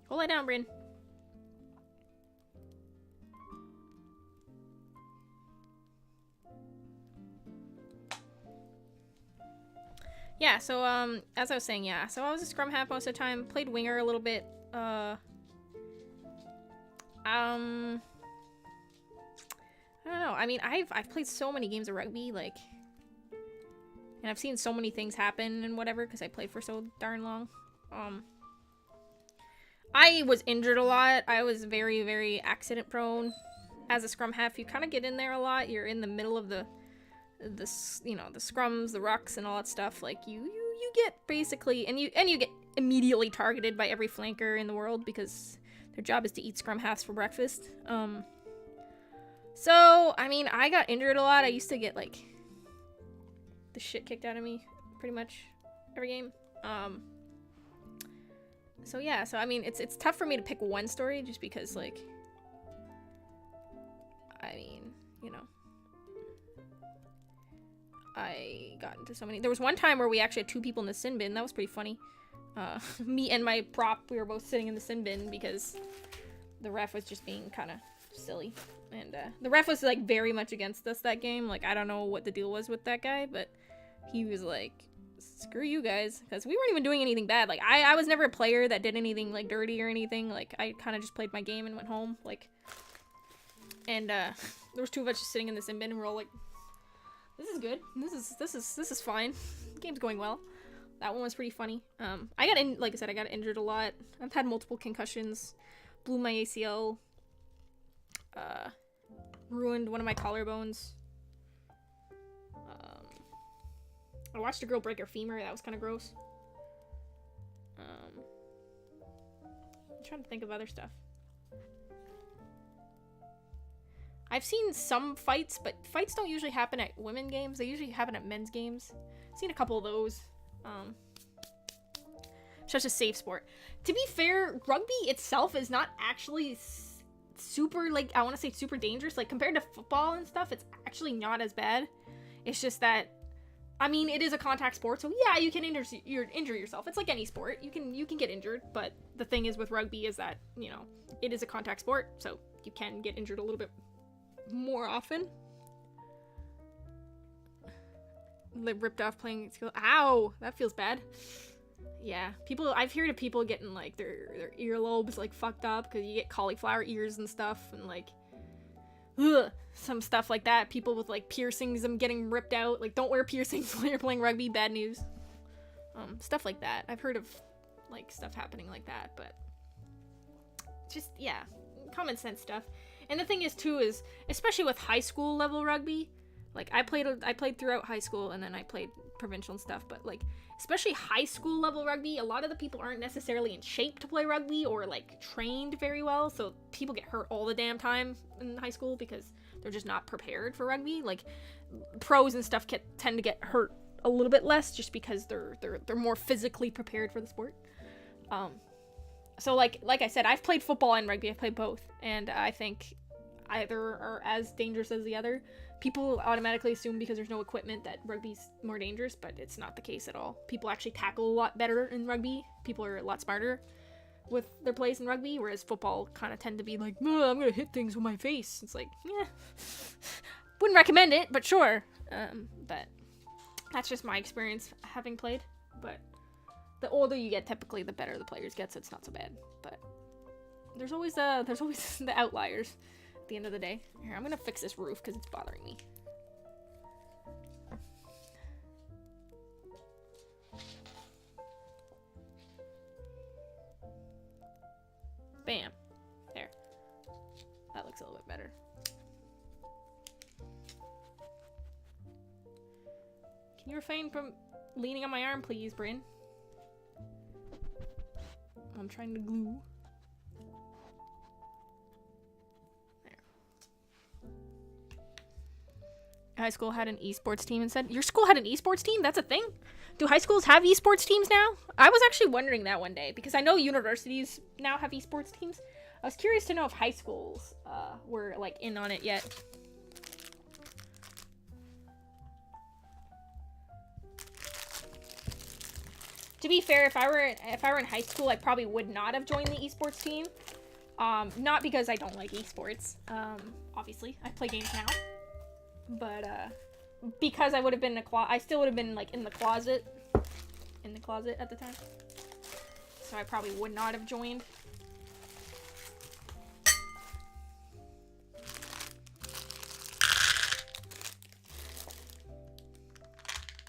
Hold it down, Bryn. Yeah, so, as I was saying, yeah. So I was a scrum half most of the time. Played winger a little bit. I don't know. I mean, I've played so many games of rugby, like, and I've seen so many things happen and whatever because I played for so darn long. I was injured a lot. I was very, very accident prone. As a scrum half, you kind of get in there a lot. You're in the middle of the you know, the scrums, the rucks, and all that stuff. Like you get basically, and you get immediately targeted by every flanker in the world because their job is to eat scrum halves for breakfast. So, I mean, I got injured a lot. I used to get, like, the shit kicked out of me pretty much every game. So, yeah. So, I mean, it's tough for me to pick one story just because, like, I mean, you know, I got into so many. There was one time where we actually had 2 people in the sin bin. That was pretty funny. Me and my prop, we were both sitting in the sin bin because the ref was just being kind of silly. And the ref was, like, very much against us that game. Like, I don't know what the deal was with that guy, but he was like, screw you guys. Because we weren't even doing anything bad. Like, I was never a player that did anything, like, dirty or anything. Like, I kind of just played my game and went home. Like, and there was 2 of us just sitting in the sin bin, and we're all like, this is good. This is fine. The game's going well. That one was pretty funny. Like I said, I got injured a lot. I've had multiple concussions. Blew my ACL. ruined one of my collarbones. I watched a girl break her femur. That was kind of gross. I'm trying to think of other stuff. I've seen some fights, but fights don't usually happen at women games. They usually happen at men's games. I've seen a couple of those. Such a safe sport. To be fair, rugby itself is not actually super, like, I want to say super dangerous. Like, compared to football and stuff, it's actually not as bad. It's just that, I mean, it is a contact sport, so yeah, you can injure yourself. It's like any sport. You can get injured, but the thing is with rugby is that, you know, it is a contact sport, so you can get injured a little bit more often. Like, ripped off playing skill. Ow! That feels bad. Yeah, I've heard of people getting, like, their earlobes, like, fucked up because you get cauliflower ears and stuff, and, like, ugh, some stuff like that. People with, like, piercings, them getting ripped out. Like, don't wear piercings when you're playing rugby. Bad news. Stuff like that. I've heard of, like, stuff happening like that, but just, yeah, common sense stuff. And the thing is, too, is, especially with high school level rugby, like, I played throughout high school, and then I played provincial and stuff, but, like, especially high school level rugby, a lot of the people aren't necessarily in shape to play rugby or, like, trained very well, so people get hurt all the damn time in high school because they're just not prepared for rugby. Like, pros and stuff tend to get hurt a little bit less just because they're more physically prepared for the sport. So like I said, I've played football and rugby. I've played both, and I think either are as dangerous as the other. People automatically assume because there's no equipment that rugby's more dangerous, but it's not the case at all. People actually tackle a lot better in rugby. People are a lot smarter with their plays in rugby, whereas football kind of tend to be like, I'm gonna hit things with my face. It's like, yeah, wouldn't recommend it, but sure. But that's just my experience having played. But the older you get, typically the better the players get, so it's not so bad. But there's always the outliers at the end of the day. Here, I'm gonna fix this roof because it's bothering me. Bam. There. That looks a little bit better. Can you refrain from leaning on my arm, please, Bryn? I'm trying to glue. There. High school had an esports team instead. Your school had an esports team? That's a thing? Do high schools have esports teams now? I was actually wondering that one day because I know universities now have esports teams. I was curious to know if high schools were like in on it yet. To be fair, if I were in high school, I probably would not have joined the esports team. Not because I don't like esports. Obviously, I play games now, but because I would have been I still would have been like in the closet at the time. So I probably would not have joined.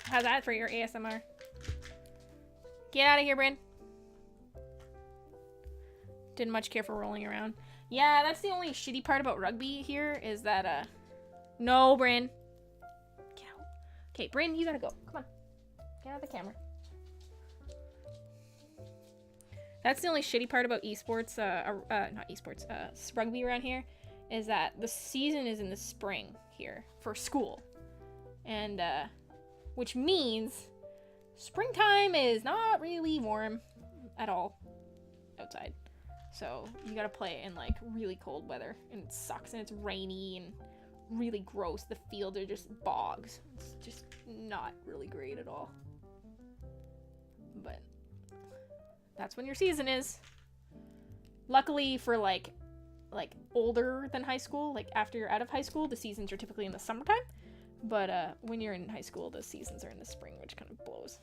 How's that for your ASMR? Get out of here, Bryn. Didn't much care for rolling around. Yeah, that's the only shitty part about rugby here is that, no, Bryn. Get out. Okay, Bryn, you gotta go. Come on. Get out of the camera. That's the only shitty part about esports, not esports, rugby around here, is that the season is in the spring here for school. And, which means springtime is not really warm at all outside. So you gotta play in like really cold weather, and it sucks, and it's rainy and really gross. The fields are just bogs. It's just not really great at all. But that's when your season is. Luckily for like older than high school, like after you're out of high school, the seasons are typically in the summertime. But when you're in high school, the seasons are in the spring, which kind of blows.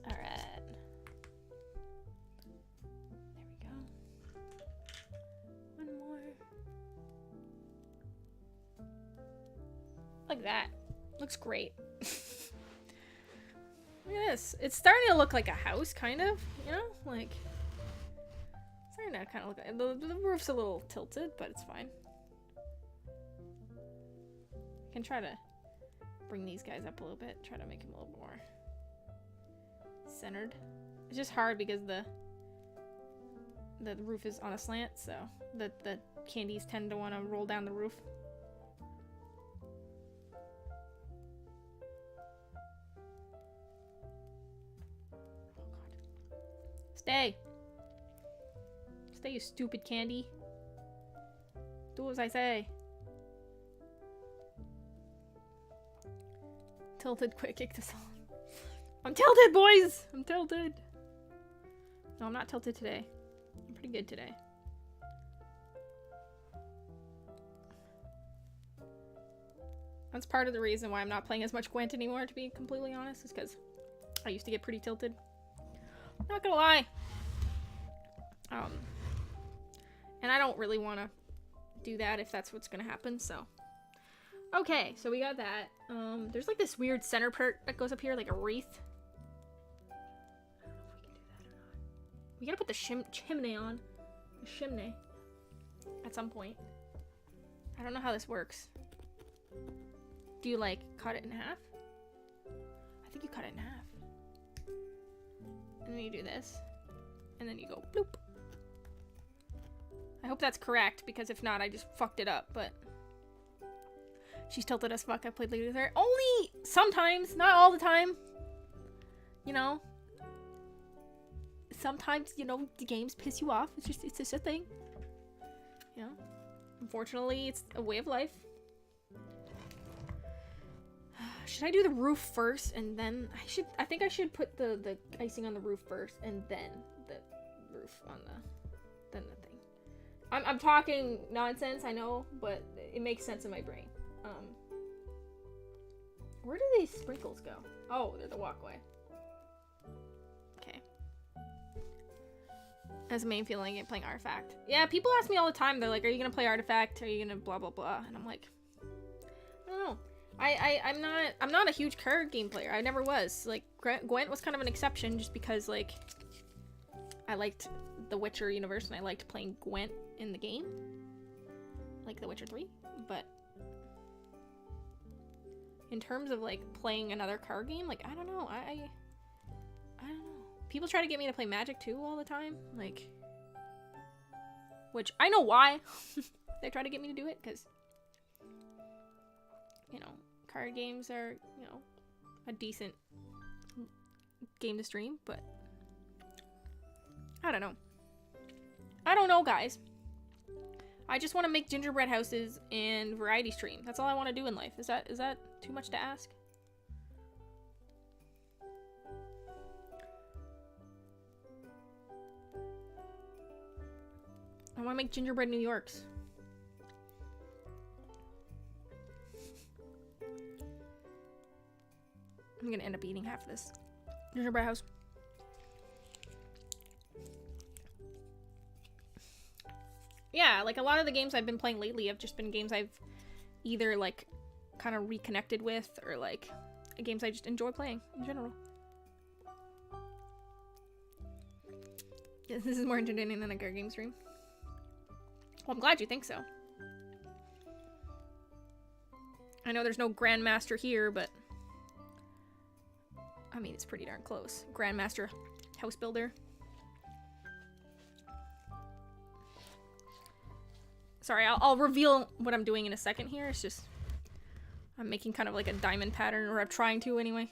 Alright. There we go. One more. Like that. Looks great. Look at this. It's starting to look like a house, kind of. You know? Like, starting to kind of look like the roof's a little tilted, but it's fine. I can try to bring these guys up a little bit, try to make them a little more centered. It's just hard because the roof is on a slant, so the candies tend to want to roll down the roof. Oh god. Stay! Stay, you stupid candy. Do as I say. Tilted, quick, kick this on. I'm tilted, boys! I'm tilted. No, I'm not tilted today. I'm pretty good today. That's part of the reason why I'm not playing as much Gwent anymore, to be completely honest, is because I used to get pretty tilted. Not gonna lie. And I don't really want to do that if that's what's gonna happen, so. Okay, so we got that. There's like this weird center part that goes up here, like a wreath. I don't know if we can do that or not. We gotta put the chimney on. The chimney. At some point. I don't know how this works. Do you, like, cut it in half? I think you cut it in half. And then you do this. And then you go bloop. I hope that's correct, because if not, I just fucked it up, but... She's tilted as fuck. I played Lady with her. Only sometimes, not all the time. You know? Sometimes, you know, the games piss you off. It's just a thing. You know? Unfortunately, it's a way of life. Should I do the roof first and then... I think I should put the icing on the roof first and then the roof on then the thing. I'm talking nonsense, I know, but it makes sense in my brain. Where do these sprinkles go? Oh, they're the walkway. Okay. That's the main feeling of playing Artifact. Yeah, people ask me all the time. They're like, are you gonna play Artifact? Are you gonna blah blah blah? And I'm like, I don't know. I'm not a huge card game player. I never was. Like, Gwent was kind of an exception just because, like, I liked the Witcher universe and I liked playing Gwent in the game. Like The Witcher 3. But in terms of, like, playing another card game, like, I don't know. I don't know. People try to get me to play Magic too all the time. Like, which I know why they try to get me to do it, because, you know, card games are, you know, a decent game to stream, but I don't know. I don't know, guys. I just want to make gingerbread houses and variety stream. That's all I want to do in life. Is that too much to ask? I want to make gingerbread New Yorks. I'm gonna end up eating half of this gingerbread house. Yeah, like a lot of the games I've been playing lately have just been games I've either like kind of reconnected with or like games I just enjoy playing in general. Yeah, this is more entertaining than a card game stream. Well, I'm glad you think so. I know there's no Grandmaster here, but I mean, it's pretty darn close. Grandmaster House Builder. Sorry, I'll reveal what I'm doing in a second here. It's just, I'm making kind of like a diamond pattern, or I'm trying to anyway.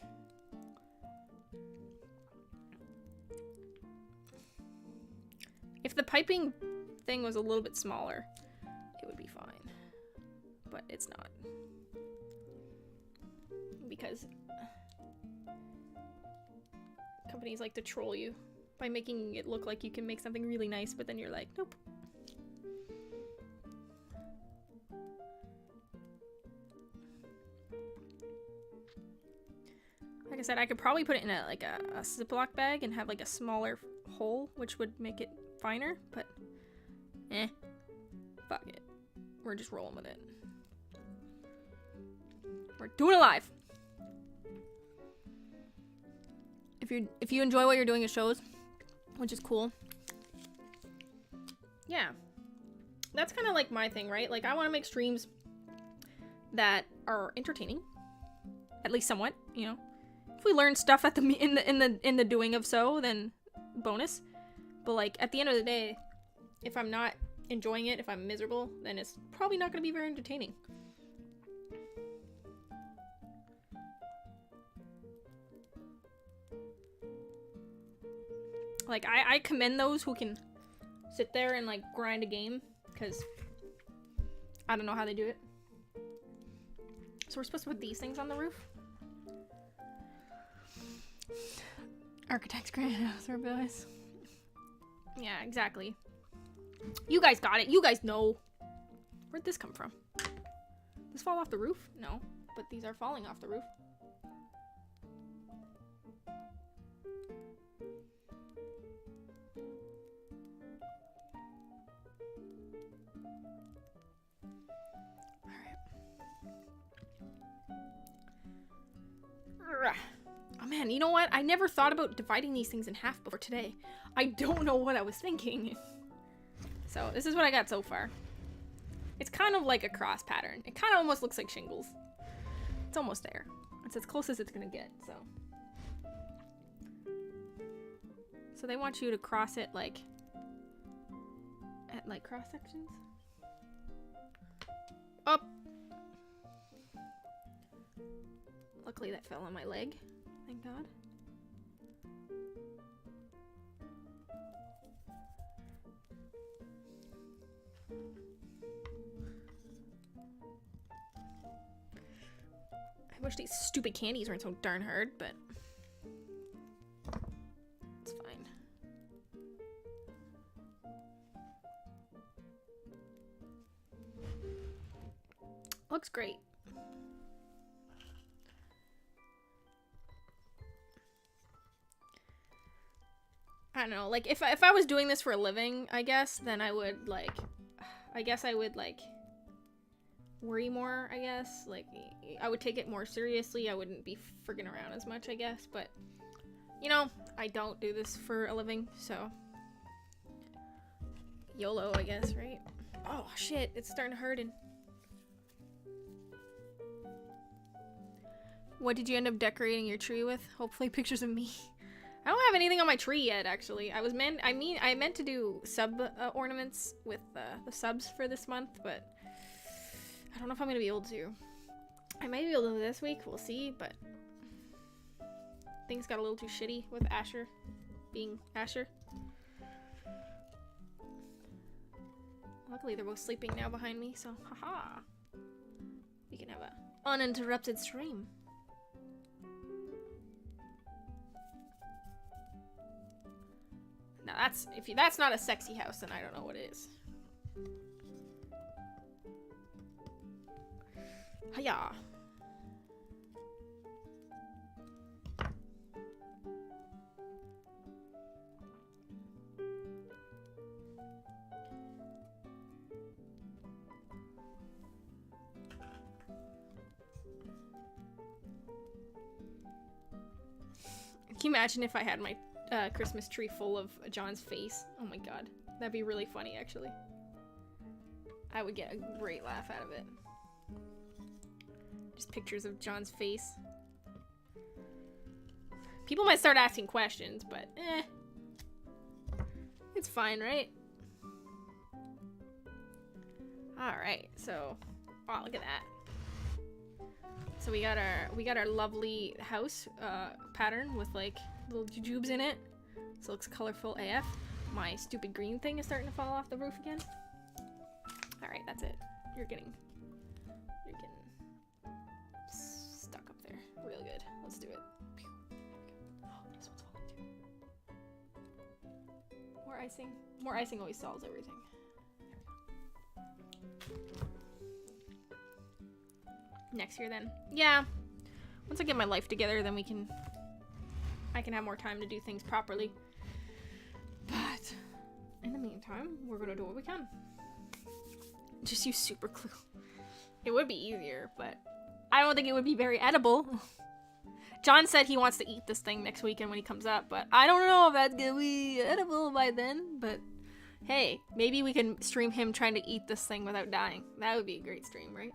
If the piping thing was a little bit smaller, it would be fine. But it's not. Because companies like to troll you by making it look like you can make something really nice, but then you're like, nope. Like I said, I could probably put it in a Ziploc bag and have like a smaller hole, which would make it finer, but fuck it. We're just rolling with it. We're doing it live. If you enjoy what you're doing at shows, which is cool, yeah, that's kind of like my thing, right? Like, I want to make streams that are entertaining, at least somewhat, you know. If we learn stuff at in the doing of so, then bonus. But like, at the end of the day, if I'm not enjoying it, if I'm miserable, then it's probably not going to be very entertaining. Like, I commend those who can sit there and, like, grind a game, because I don't know how they do it. So we're supposed to put these things on the roof? Architect's greenhouse or boys. Yeah, exactly. You guys got it. You guys know. Where'd this come from? This fall off the roof? No, but these are falling off the roof. Oh man, you know what? I never thought about dividing these things in half before today. I don't know what I was thinking. So this is what I got so far. It's kind of like a cross pattern. It kind of almost looks like shingles. It's almost there. It's as close as it's gonna get, so. So they want you to cross it like, at like cross sections. Up. Luckily that fell on my leg. Thank God. I wish these stupid candies weren't so darn hard, but it's fine. Looks great. I don't know, like, if I was doing this for a living, I guess, then I would, like, worry more, I guess. Like, I would take it more seriously. I wouldn't be friggin' around as much, I guess, but, you know, I don't do this for a living, so. YOLO, I guess, right? Oh, shit, it's starting to hurt. What did you end up decorating your tree with? Hopefully pictures of me. I don't have anything on my tree yet, actually. I meant to do sub ornaments with the subs for this month, but I don't know if I'm gonna be able to. I might be able to do this week, we'll see, but things got a little too shitty with Asher being Asher. Luckily, they're both sleeping now behind me, so haha. We can have an uninterrupted stream. Now that's not a sexy house, then I don't know what is. Hiya. Can you imagine if I had my Christmas tree full of John's face? Oh my god. That'd be really funny, actually. I would get a great laugh out of it. Just pictures of John's face. People might start asking questions, but it's fine, right? Alright, so wow, look at that. So we got our lovely house pattern with like little jujubes in it. So it looks colorful AF. My stupid green thing is starting to fall off the roof again. Alright, that's it. You're getting stuck up there. Real good. Let's do it. Oh, this one's falling too. More icing. More icing always solves everything. Next year then. Yeah. Once I get my life together, then I can have more time to do things properly. But in the meantime, we're gonna do what we can. Just use super glue. It would be easier, but I don't think it would be very edible. John said he wants to eat this thing next weekend when he comes up, but I don't know if that's gonna be edible by then, but Hey, maybe we can stream him trying to eat this thing without dying. That would be a great stream, right?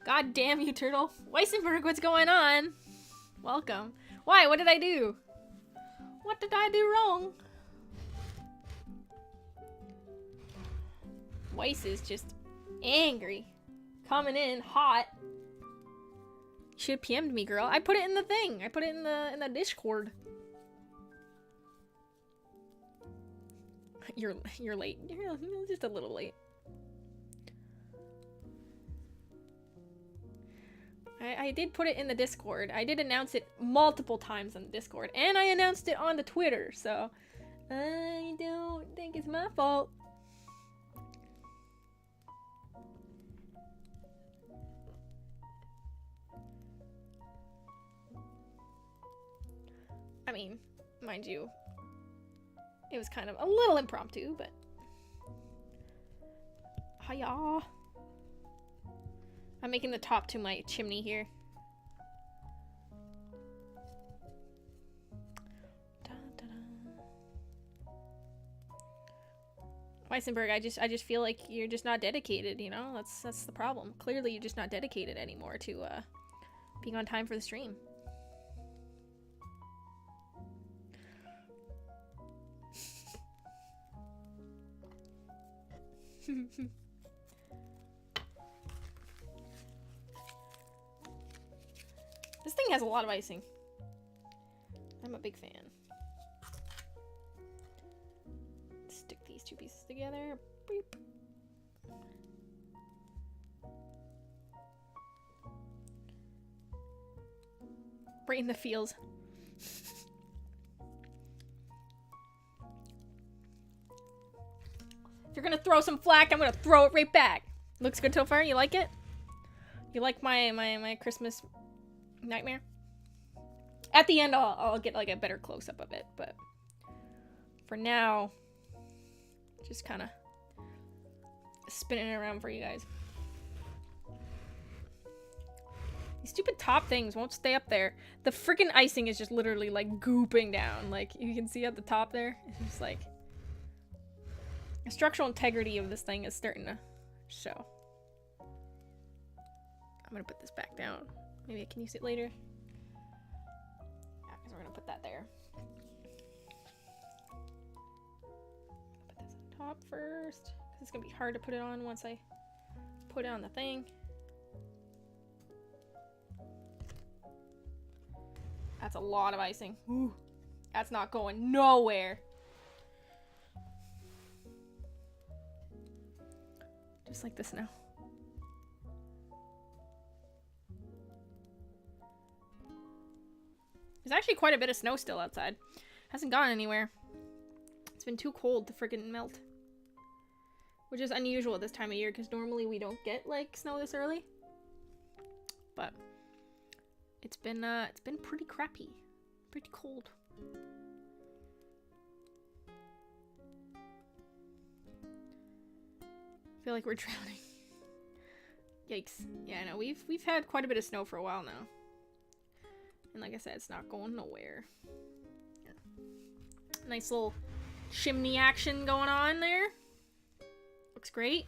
God damn you, Turtle. Weissenberg, what's going on? Welcome. Why? What did I do? What did I do wrong? Weiss is just angry. Coming in hot. You should have PM'd me, girl. I put it in the thing. I put it in the Discord. You're late. You're just a little late. I did put it in the Discord. I did announce it multiple times on the Discord. And I announced it on the Twitter, so I don't think it's my fault. I mean, mind you, it was kind of a little impromptu, but hiya. I'm making the top to my chimney here. Weissenberg, I just feel like you're just not dedicated, you know? That's the problem. Clearly you're just not dedicated anymore to being on time for the stream. This thing has a lot of icing. I'm a big fan. Stick these two pieces together. Beep. Right in the feels. If you're gonna throw some flack, I'm gonna throw it right back. Looks good so far. You like it? You like my Christmas nightmare? At the end, I'll get like a better close-up of it, but for now, just kind of spinning it around for you guys. These stupid top things won't stay up there. The freaking icing is just literally like gooping down. Like you can see at the top there. It's just like the structural integrity of this thing is starting to show. I'm gonna put this back down. Maybe I can use it later. Yeah, because we're gonna put that there. Put this on top first. Because it's gonna be hard to put it on once I put it on the thing. That's a lot of icing. Ooh, that's not going nowhere. Just like the snow. There's actually quite a bit of snow still outside. Hasn't gone anywhere. It's been too cold to freaking melt. Which is unusual at this time of year because normally we don't get like snow this early. But it's been pretty crappy. Pretty cold. I feel like we're drowning. Yikes. Yeah, no, we've had quite a bit of snow for a while now. And like I said, it's not going nowhere. Here. Nice little chimney action going on there. Looks great.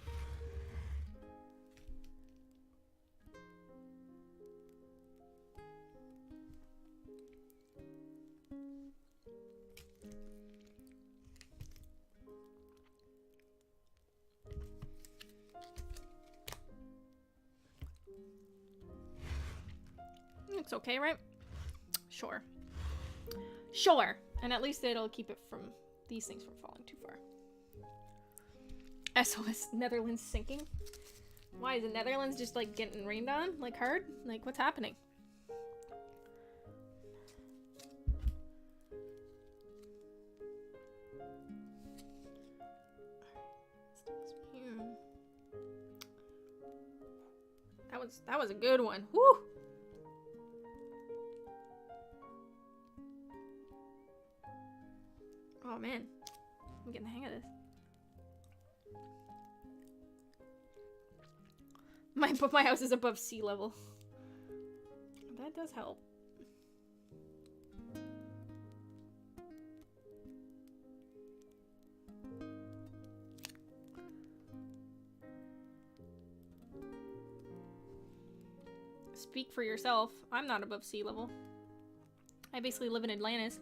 Looks okay, right? Sure. Sure. And at least it'll keep it from these things from falling too far. SOS Netherlands sinking. Why is the Netherlands just like getting rained on? Like hard? Like what's happening? That was a good one. Woo! Oh man, I'm getting the hang of this. My house is above sea level. That does help. speak for yourself. I'm not above sea level. I basically live in Atlantis.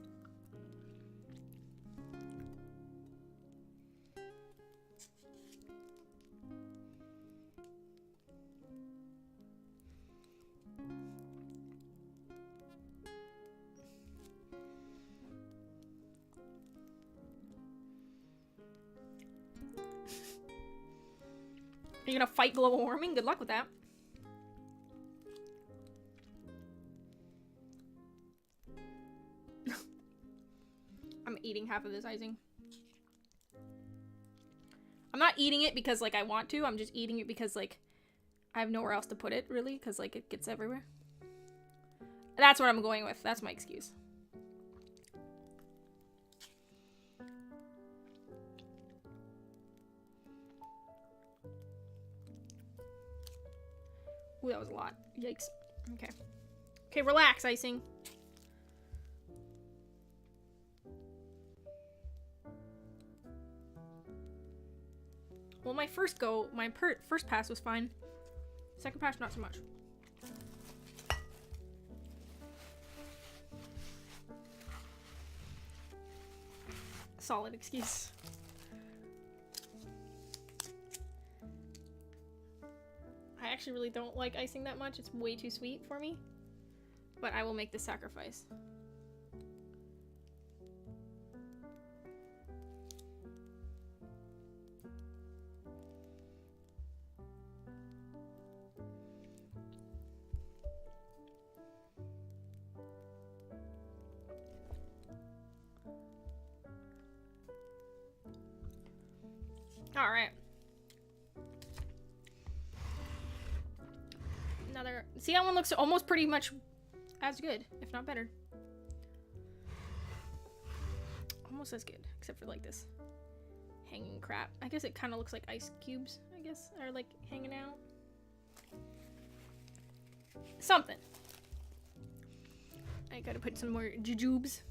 Are you gonna fight global warming? Good luck with that. I'm eating half of this icing. I'm not eating it because, like, I want to. I'm just eating it because, like, I have nowhere else to put it, really, because, like, it gets everywhere. That's what I'm going with. That's my excuse. Ooh, that was a lot. Yikes. Okay. Okay, relax, icing. Well, my first go, first pass was fine. Second pass, not so much. Solid excuse. I actually really don't like icing that much. It's way too sweet for me. But I will make the sacrifice. All right. Another. See, that one looks almost pretty much as good, if not better. Almost as good, except for like this hanging crap. I guess it kind of looks like ice cubes, I guess, are like hanging out. Something. I gotta put some more jujubes.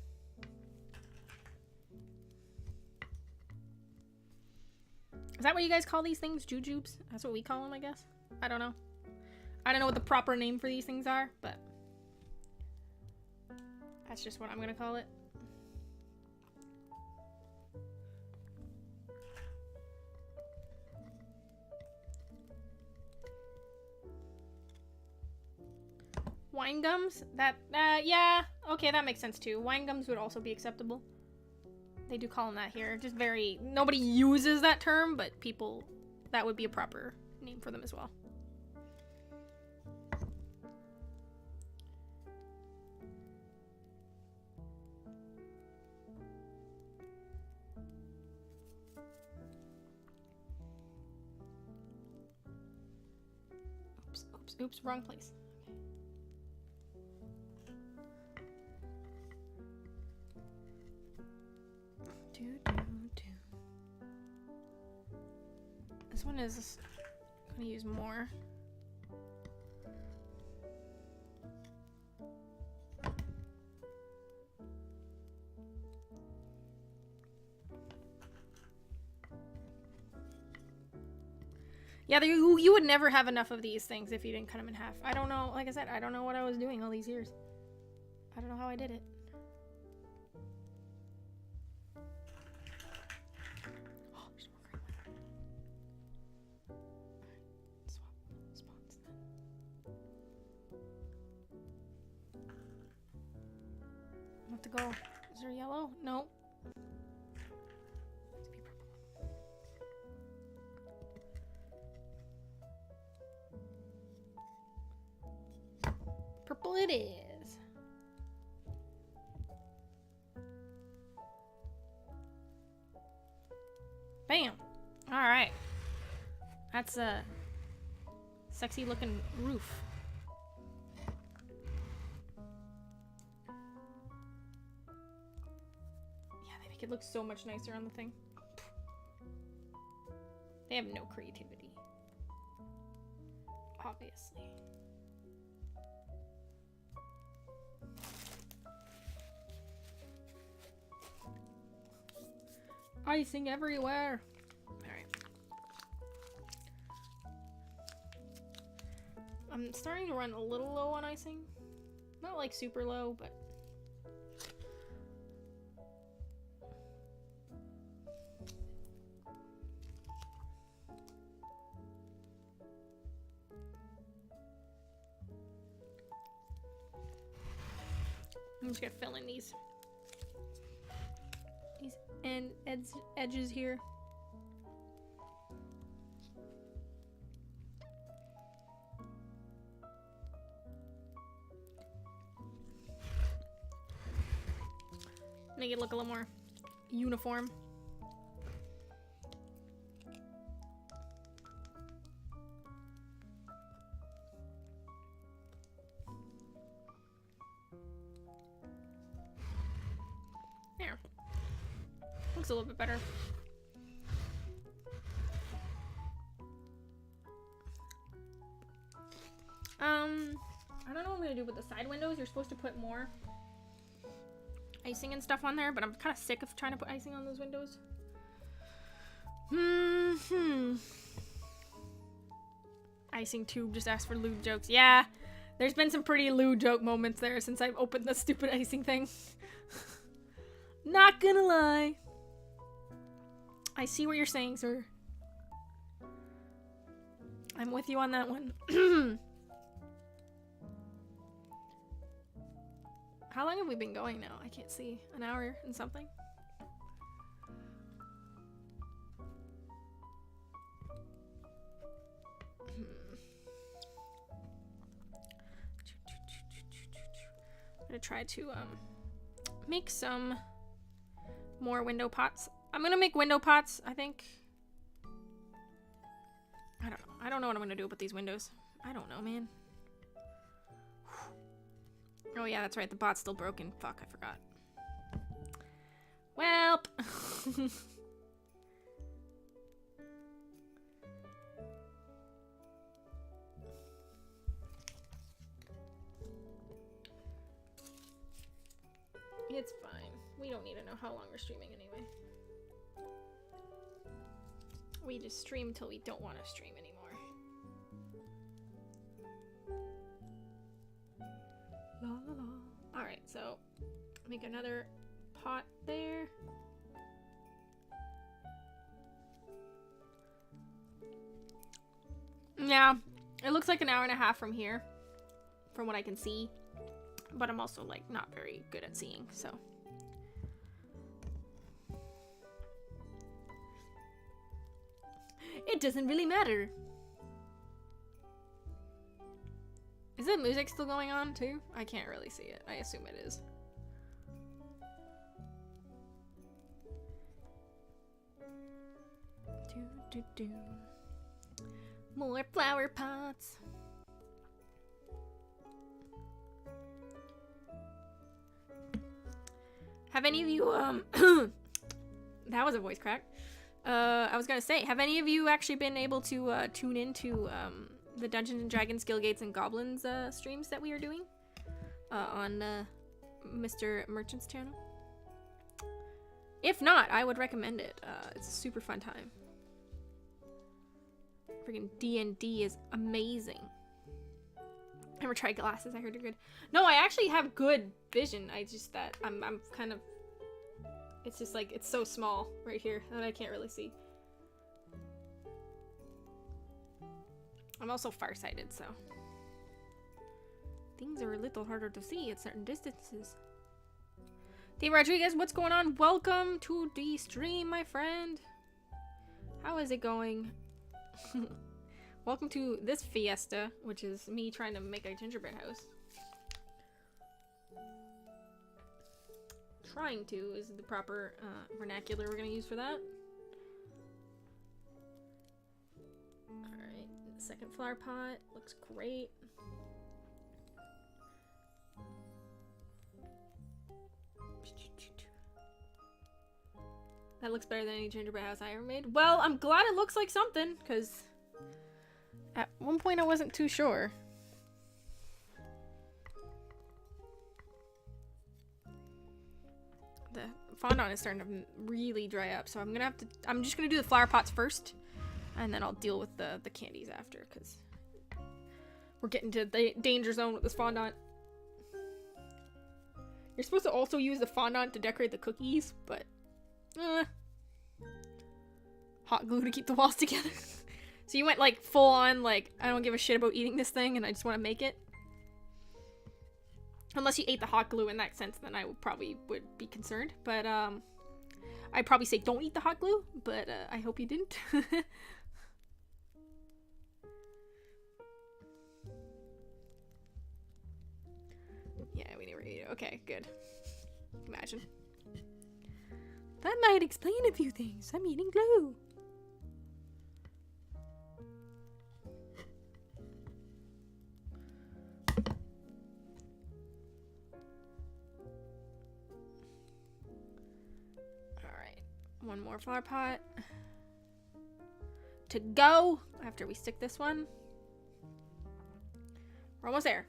Is that what you guys call these things? Jujubes? That's what we call them, I guess. I don't know. I don't know what the proper name for these things are, but that's just what I'm gonna call it. Wine gums? That, yeah. Okay, that makes sense too. Wine gums would also be acceptable. They do call them that here. Just very, nobody uses that term, but people, that would be a proper name for them as well. Oops, oops, oops, wrong place. This one is gonna use more. Yeah, you would never have enough of these things if you didn't cut them in half. I don't know, like I said, I don't know what I was doing all these years. I don't know how I did it. To go. Is there yellow? No. Purple it is. Bam. All right. That's a sexy looking roof. It looks so much nicer on the thing. They have no creativity. Obviously. Icing everywhere. Alright. I'm starting to run a little low on icing. Not like super low, but... I'm just gonna fill in these edges here. Make it look a little more uniform. There. Looks a little bit better. I don't know what I'm gonna do with the side windows. You're supposed to put more icing and stuff on there, but I'm kind of sick of trying to put icing on those windows. Icing tube just asked for lewd jokes. Yeah, there's been some pretty lewd joke moments there since I've opened the stupid icing thing. Not gonna lie. I see what you're saying, sir. I'm with you on that one. How long have we been going now? I can't see. An hour and something? I'm gonna try to make some more window pots. I'm gonna make window pots, I think. I don't know. I don't know what I'm gonna do with these windows. I don't know, man. Oh yeah, that's right. The bot's still broken. Fuck, I forgot. Welp. It's fine. We don't need to know how long we're streaming anyway. We just stream till we don't want to stream anymore. La, la, la. All right, so make another pot there. Yeah, it looks like an hour and a half from here, from what I can see. But I'm also like not very good at seeing, so. It doesn't really matter. Is the music still going on too? I can't really see it. I assume it is. Do, do, do. More flower pots. Have any of you, that was a voice crack. I was gonna say, have any of you actually been able to tune into the Dungeons and Dragons, Guild Gates, and Goblins streams that we are doing on Mr. Merchant's channel? If not, I would recommend it. It's a super fun time. Freaking D&D is amazing. Never tried glasses. I heard they're good. No, I actually have good vision. I just that I'm kind of. It's just like it's so small right here that I can't really see. I'm also farsighted, so things are a little harder to see at certain distances. Dave Rodriguez, what's going on? Welcome to the stream, my friend. How is it going? Welcome to this fiesta, which is me trying to make a gingerbread house. Trying to is the proper vernacular we're gonna use for that. Alright, the second flower pot looks great. That looks better than any gingerbread house I ever made. Well, I'm glad it looks like something, because at one point I wasn't too sure. The fondant is starting to really dry up, so I'm just gonna do the flower pots first, and then I'll deal with the candies after, because We're getting to the danger zone with this fondant. You're supposed to also use the fondant to decorate the cookies, but hot glue to keep the walls together. So you went like full on, like, I don't give a shit about eating this thing and I just want to make it. Unless you ate the hot glue in that sense, then I would be concerned. But I'd probably say don't eat the hot glue, but I hope you didn't. Yeah, we never ate it. Okay, good. Imagine. That might explain a few things. I'm eating glue. Alright. One more flower pot. To go after we stick this one. We're almost there.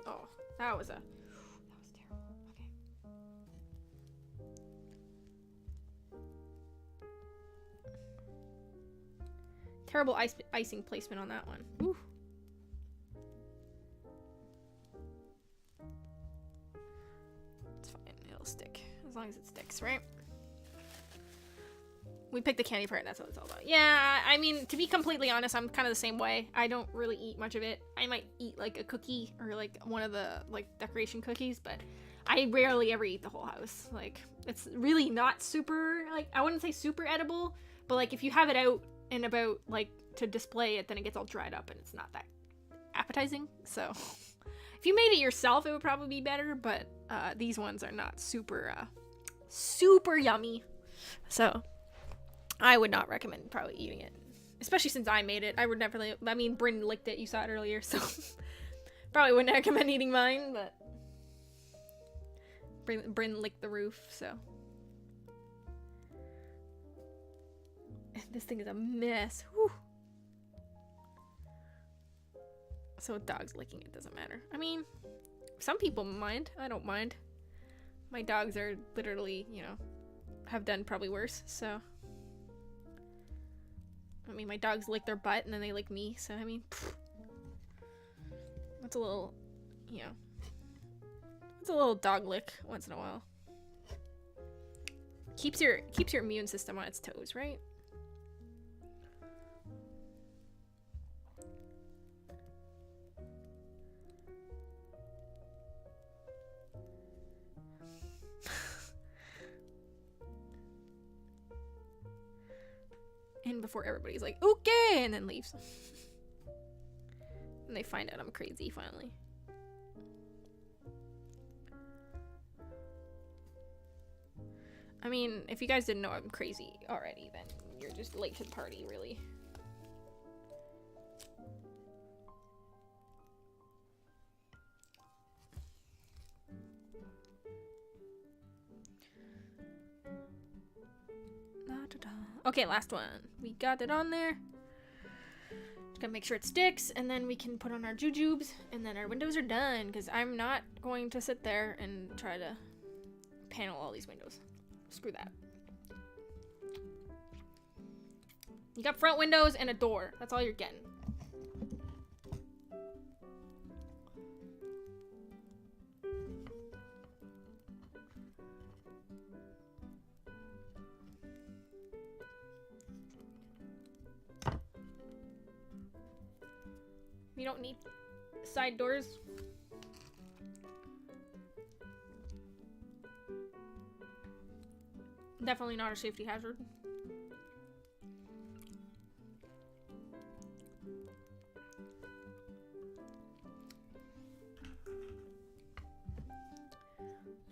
Oh, that was terrible. Okay. Terrible icing placement on that one. Ooh. It's fine. It'll stick. As long as it sticks, right? We picked the candy part, that's what it's all about. Yeah, I mean, to be completely honest, I'm kind of the same way. I don't really eat much of it. I might eat, like, a cookie or, like, one of the, like, decoration cookies, but I rarely ever eat the whole house. Like, it's really not super, like, I wouldn't say super edible, but, like, if you have it out and about, like, to display it, then it gets all dried up and it's not that appetizing. So, if you made it yourself, it would probably be better, but these ones are not super, super yummy. So I would not recommend probably eating it. Especially since I made it. I would definitely, I mean, Bryn licked it, you saw it earlier, so probably wouldn't recommend eating mine, but Bryn licked the roof, so. This thing is a mess. Whew. So with dogs licking it doesn't matter. I mean, some people mind. I don't mind. My dogs are literally, you know, have done probably worse, so. I mean, my dogs lick their butt and then they lick me, so I mean, pfft. That's a little, you know, it's a little dog lick once in a while. Keeps your immune system on its toes, right? In before everybody's like, okay, and then leaves. And they find out I'm crazy finally. I mean, if you guys didn't know I'm crazy already, then you're just late to the party, really. Okay, last one. We got it on there. Just gotta make sure it sticks, and then we can put on our jujubes, and then our windows are done, because I'm not going to sit there and try to panel all these windows. Screw that. You got front windows and a door. That's all you're getting. You don't need side doors. Definitely not a safety hazard.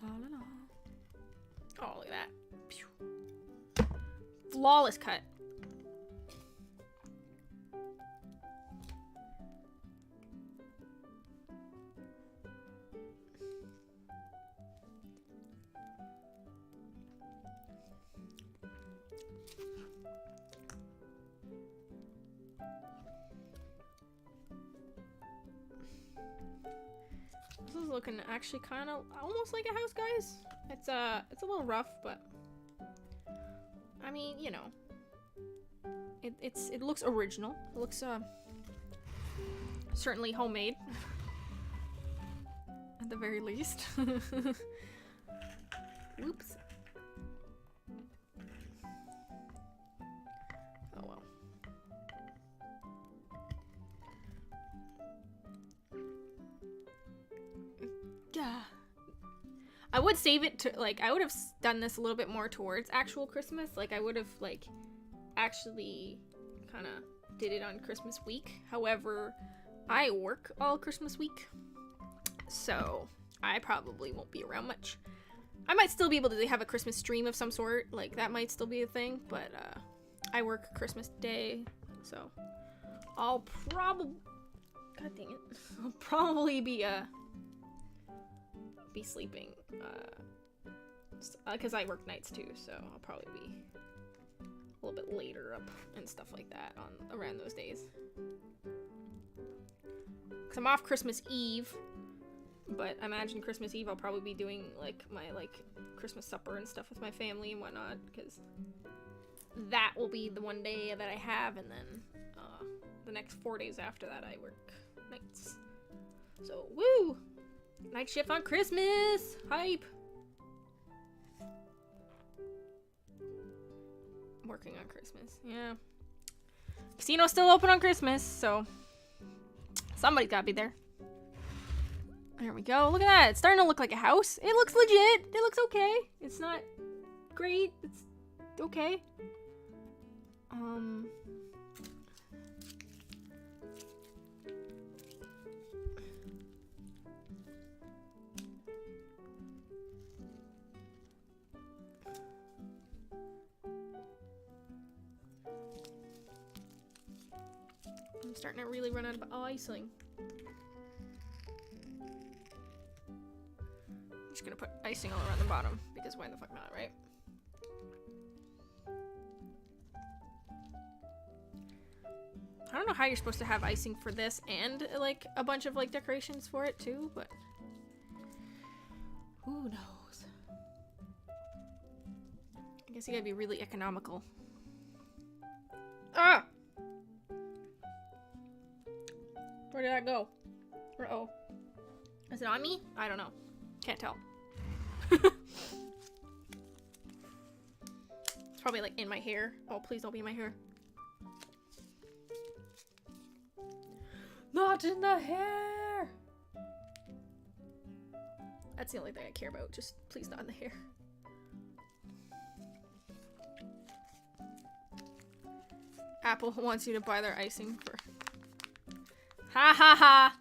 La, la, la. Oh, look at that. Pew. Flawless cut. This is looking actually kind of almost like a house, guys. It's a little rough, but I mean, you know, it looks original. It looks certainly homemade, at the very least. Oops. Oh well. Yeah. I would save it to, like, I would have done this a little bit more towards actual Christmas. Like, I would have, like, actually kind of did it on Christmas week. However, I work all Christmas week, so I probably won't be around much. I might still be able to have a Christmas stream of some sort. Like, that might still be a thing, but I work Christmas Day, so I'll probably... God dang it. I'll probably be sleeping, because I work nights too, so I'll probably be a little bit later up and stuff like that around those days. Because I'm off Christmas Eve, but I imagine Christmas Eve I'll probably be doing, like, my, like, Christmas supper and stuff with my family and whatnot, because that will be the one day that I have, and then the next 4 days after that I work nights. So, woo! Night shift on Christmas! Hype! Working on Christmas, yeah. Casino's still open on Christmas, so somebody's gotta be there. There we go. Look at that. It's starting to look like a house. It looks legit. It looks okay. It's not great. It's okay. I'm starting to really run out of icing. I'm just gonna put icing all around the bottom, because why the fuck not, right? I don't know how you're supposed to have icing for this and, like, a bunch of, like, decorations for it too, but who knows? I guess you gotta be really economical. Ah! Where did that go? Uh-oh. Is it on me? I don't know. Can't tell. It's probably, like, in my hair. Oh, please don't be in my hair. Not in the hair! That's the only thing I care about. Just please not in the hair. Apple wants you to buy their icing for... Ha ha ha!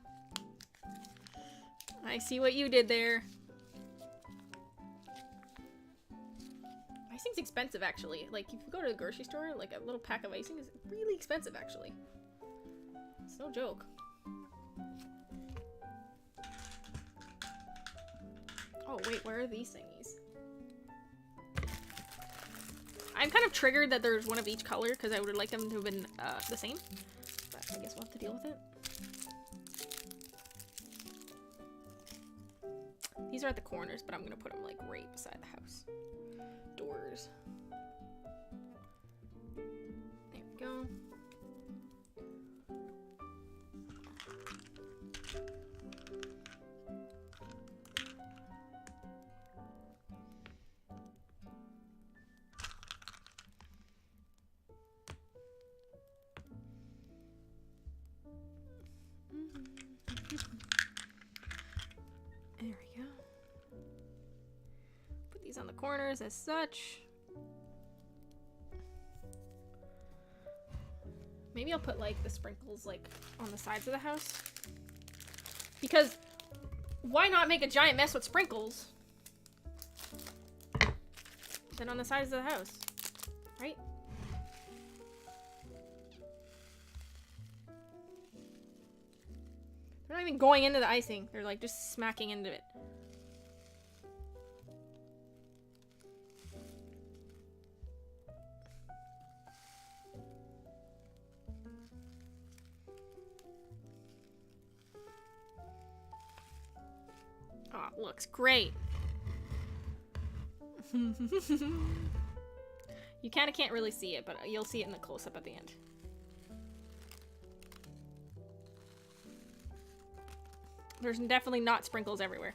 I see what you did there. Icing's expensive, actually. Like, if you go to the grocery store, like, a little pack of icing is really expensive, actually. It's no joke. Oh, wait, where are these thingies? I'm kind of triggered that there's one of each color, because I would like them to have been the same. But I guess we'll have to deal with it. These are at the corners, but I'm gonna put them, like, right beside the house. Doors. There we go. There we go. Put these on the corners as such. Maybe I'll put, like, the sprinkles, like, on the sides of the house. Because why not make a giant mess with sprinkles? Then on the sides of the house, right? They're not even going into the icing. They're, like, just smacking into it. Oh, it looks great. You You kind of can't really see it, but you'll see it in the close-up at the end. There's definitely not sprinkles everywhere.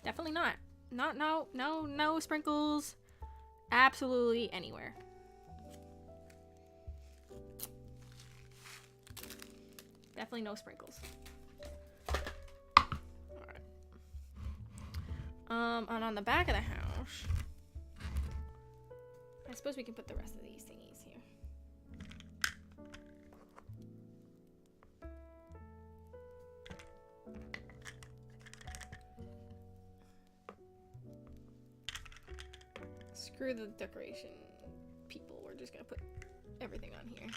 Definitely not. No sprinkles. Absolutely anywhere. Definitely no sprinkles. Alright. And on the back of the house, I suppose we can put the rest of these thingies here. Screw the decoration people. We're just gonna put everything on here.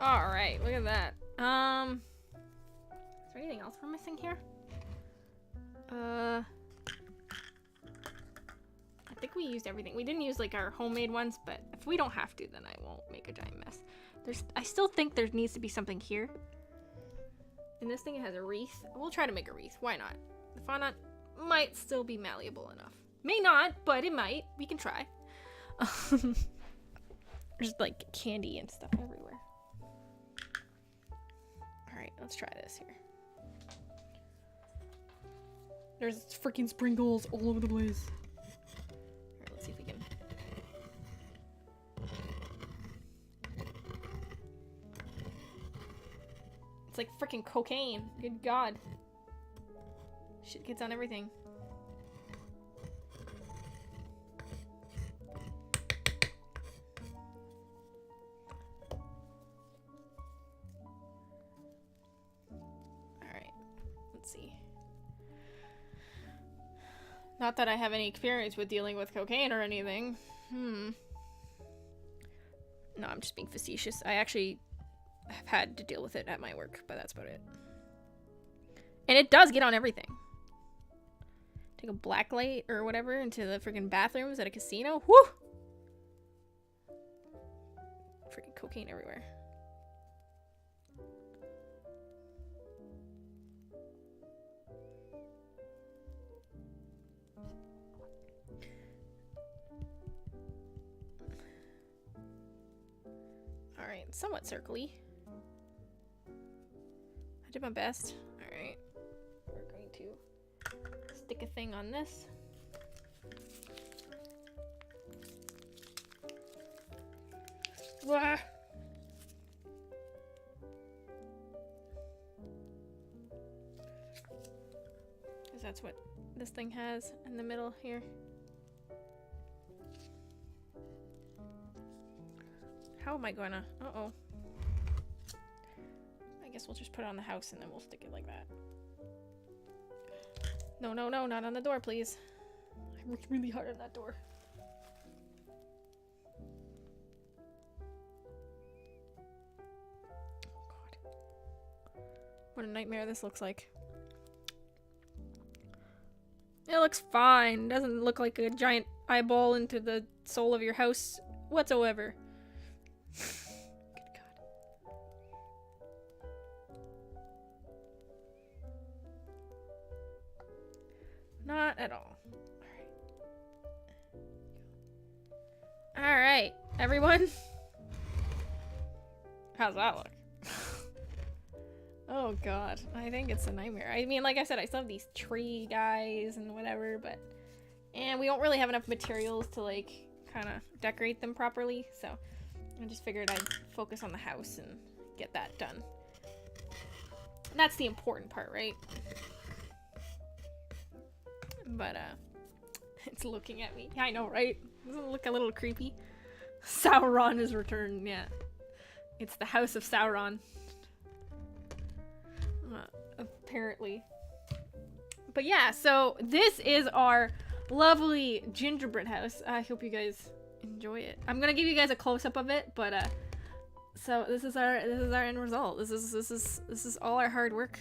All right, look at that. Is there anything else we're missing here? I think we used everything. We didn't use like our homemade ones, but if we don't have to, then I won't make a giant mess. I still think there needs to be something here. And this thing has a wreath. We'll try to make a wreath. Why not? The fondant might still be malleable enough. May not, but it might. We can try. There's like candy and stuff everywhere. Alright, let's try this here. There's freaking sprinkles all over the place. Alright, let's see if we can. It's like freaking cocaine. Good God. Shit gets on everything. Not that I have any experience with dealing with cocaine or anything. No, I'm just being facetious. I actually have had to deal with it at my work, but that's about it. And it does get on everything. Take a black light or whatever into the freaking bathrooms at a casino. Woo! Freaking cocaine everywhere. Alright, somewhat circly. I did my best. Alright. We're going to stick a thing on this. Wah! Because that's what this thing has in the middle here. How am I gonna? Uh-oh. I guess we'll just put it on the house and then we'll stick it like that. No, no, no, not on the door, please. I worked really hard on that door. Oh, God. What a nightmare this looks like. It looks fine. Doesn't look like a giant eyeball into the soul of your house whatsoever. Good God. Not at all. Alright, everyone. How's that look? Oh God, I think it's a nightmare. I mean, like I said, I still have these tree guys and whatever, but... And we don't really have enough materials to, like, kind of decorate them properly, so... I just figured I'd focus on the house and get that done. And that's the important part, right? But, it's looking at me. Yeah, I know, right? Doesn't it look a little creepy? Sauron has returned, yeah. It's the House of Sauron. Apparently. But yeah, so this is our lovely gingerbread house. I hope you guys enjoy it. I'm gonna give you guys a close-up of it, but so this is our end result. This is all our hard work.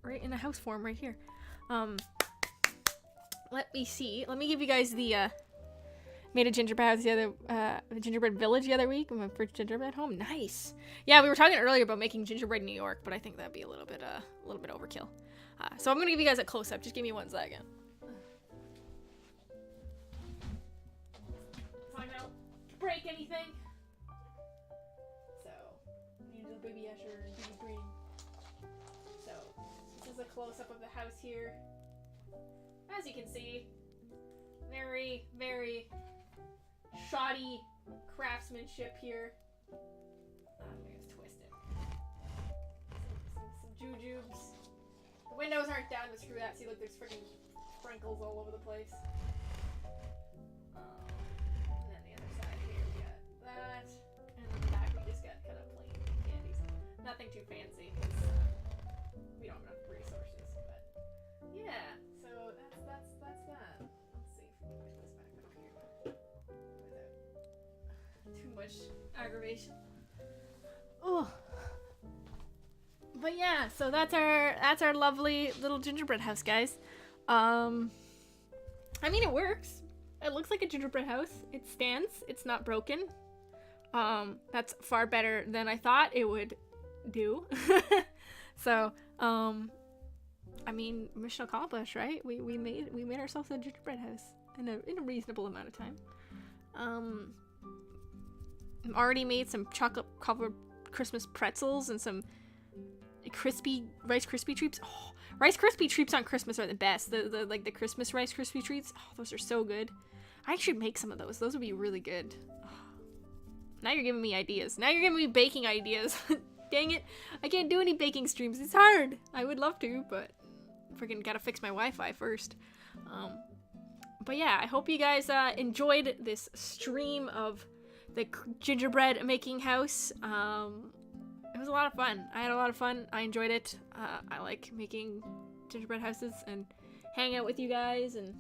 right in a house form right here. Let me see. Let me give you guys the made a gingerbread house gingerbread village the other week. My first gingerbread home. Nice. Yeah, we were talking earlier about making gingerbread in New York, but I think that'd be a little bit overkill. So I'm gonna give you guys a close up. Just give me 1 second. Try not to break anything. So, need a baby Usher and baby Green. So, this is a close up of the house here. As you can see, very, very shoddy craftsmanship here. Let me just twist it. Some jujubes. The windows aren't down, but screw that. See, look, there's freaking sprinkles all over the place. And then the other side here, we got that. And then the back, we just got kind of plain candies. Nothing too fancy, because we don't have enough resources. But yeah, so that's that. Let's see if we can push this back up here without too much aggravation. Oh. But yeah, so that's our lovely little gingerbread house, guys. I mean, it works. It looks like a gingerbread house. It stands. It's not broken. That's far better than I thought it would do. So, I mean, mission accomplished, right? We made ourselves a gingerbread house in a reasonable amount of time. Already made some chocolate covered Christmas pretzels and some crispy Rice Krispie treats. Oh, Rice Krispie treats on Christmas are the best. The Christmas Rice Krispie treats. Oh, those are so good. I should make some of those. Those would be really good. Oh. Now you're giving me ideas. Now you're giving me baking ideas. Dang it. I can't do any baking streams. It's hard. I would love to, but freaking gotta fix my Wi-Fi first. But yeah, I hope you guys enjoyed this stream of the gingerbread making house. It was a lot of fun. I had a lot of fun. I enjoyed it. I like making gingerbread houses and hang out with you guys. And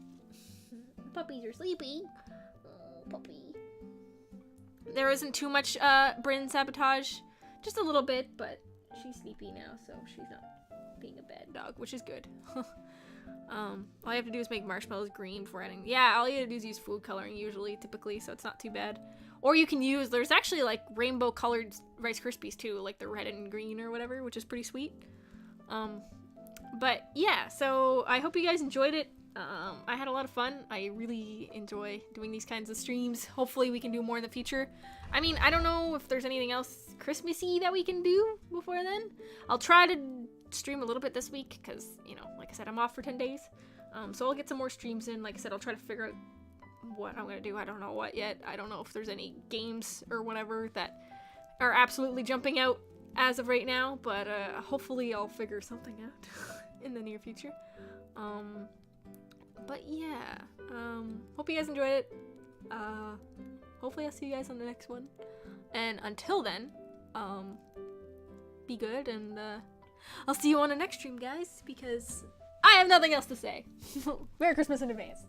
puppies are sleeping. Oh, puppy. There isn't too much Bryn sabotage. Just a little bit, but she's sleepy now, so she's not being a bad dog, which is good. All you have to do is make marshmallows green before adding. Yeah, all you have to do is use food coloring typically, so it's not too bad. Or you can use, there's actually like rainbow colored Rice Krispies too, like the red and green or whatever, which is pretty sweet. But yeah, so I hope you guys enjoyed it. I had a lot of fun. I really enjoy doing these kinds of streams. Hopefully we can do more in the future. I mean, I don't know if there's anything else Christmassy that we can do before then. I'll try to stream a little bit this week because, you know, like I said, I'm off for 10 days. So I'll get some more streams in. Like I said, I'll try to figure out what I'm gonna do. I don't know what yet. I don't know if there's any games or whatever that are absolutely jumping out as of right now, but hopefully I'll figure something out in the near future. But yeah, hope you guys enjoyed it. Hopefully I'll see you guys on the next one. And until then, be good, and I'll see you on the next stream, guys, because I have nothing else to say. Merry Christmas in advance.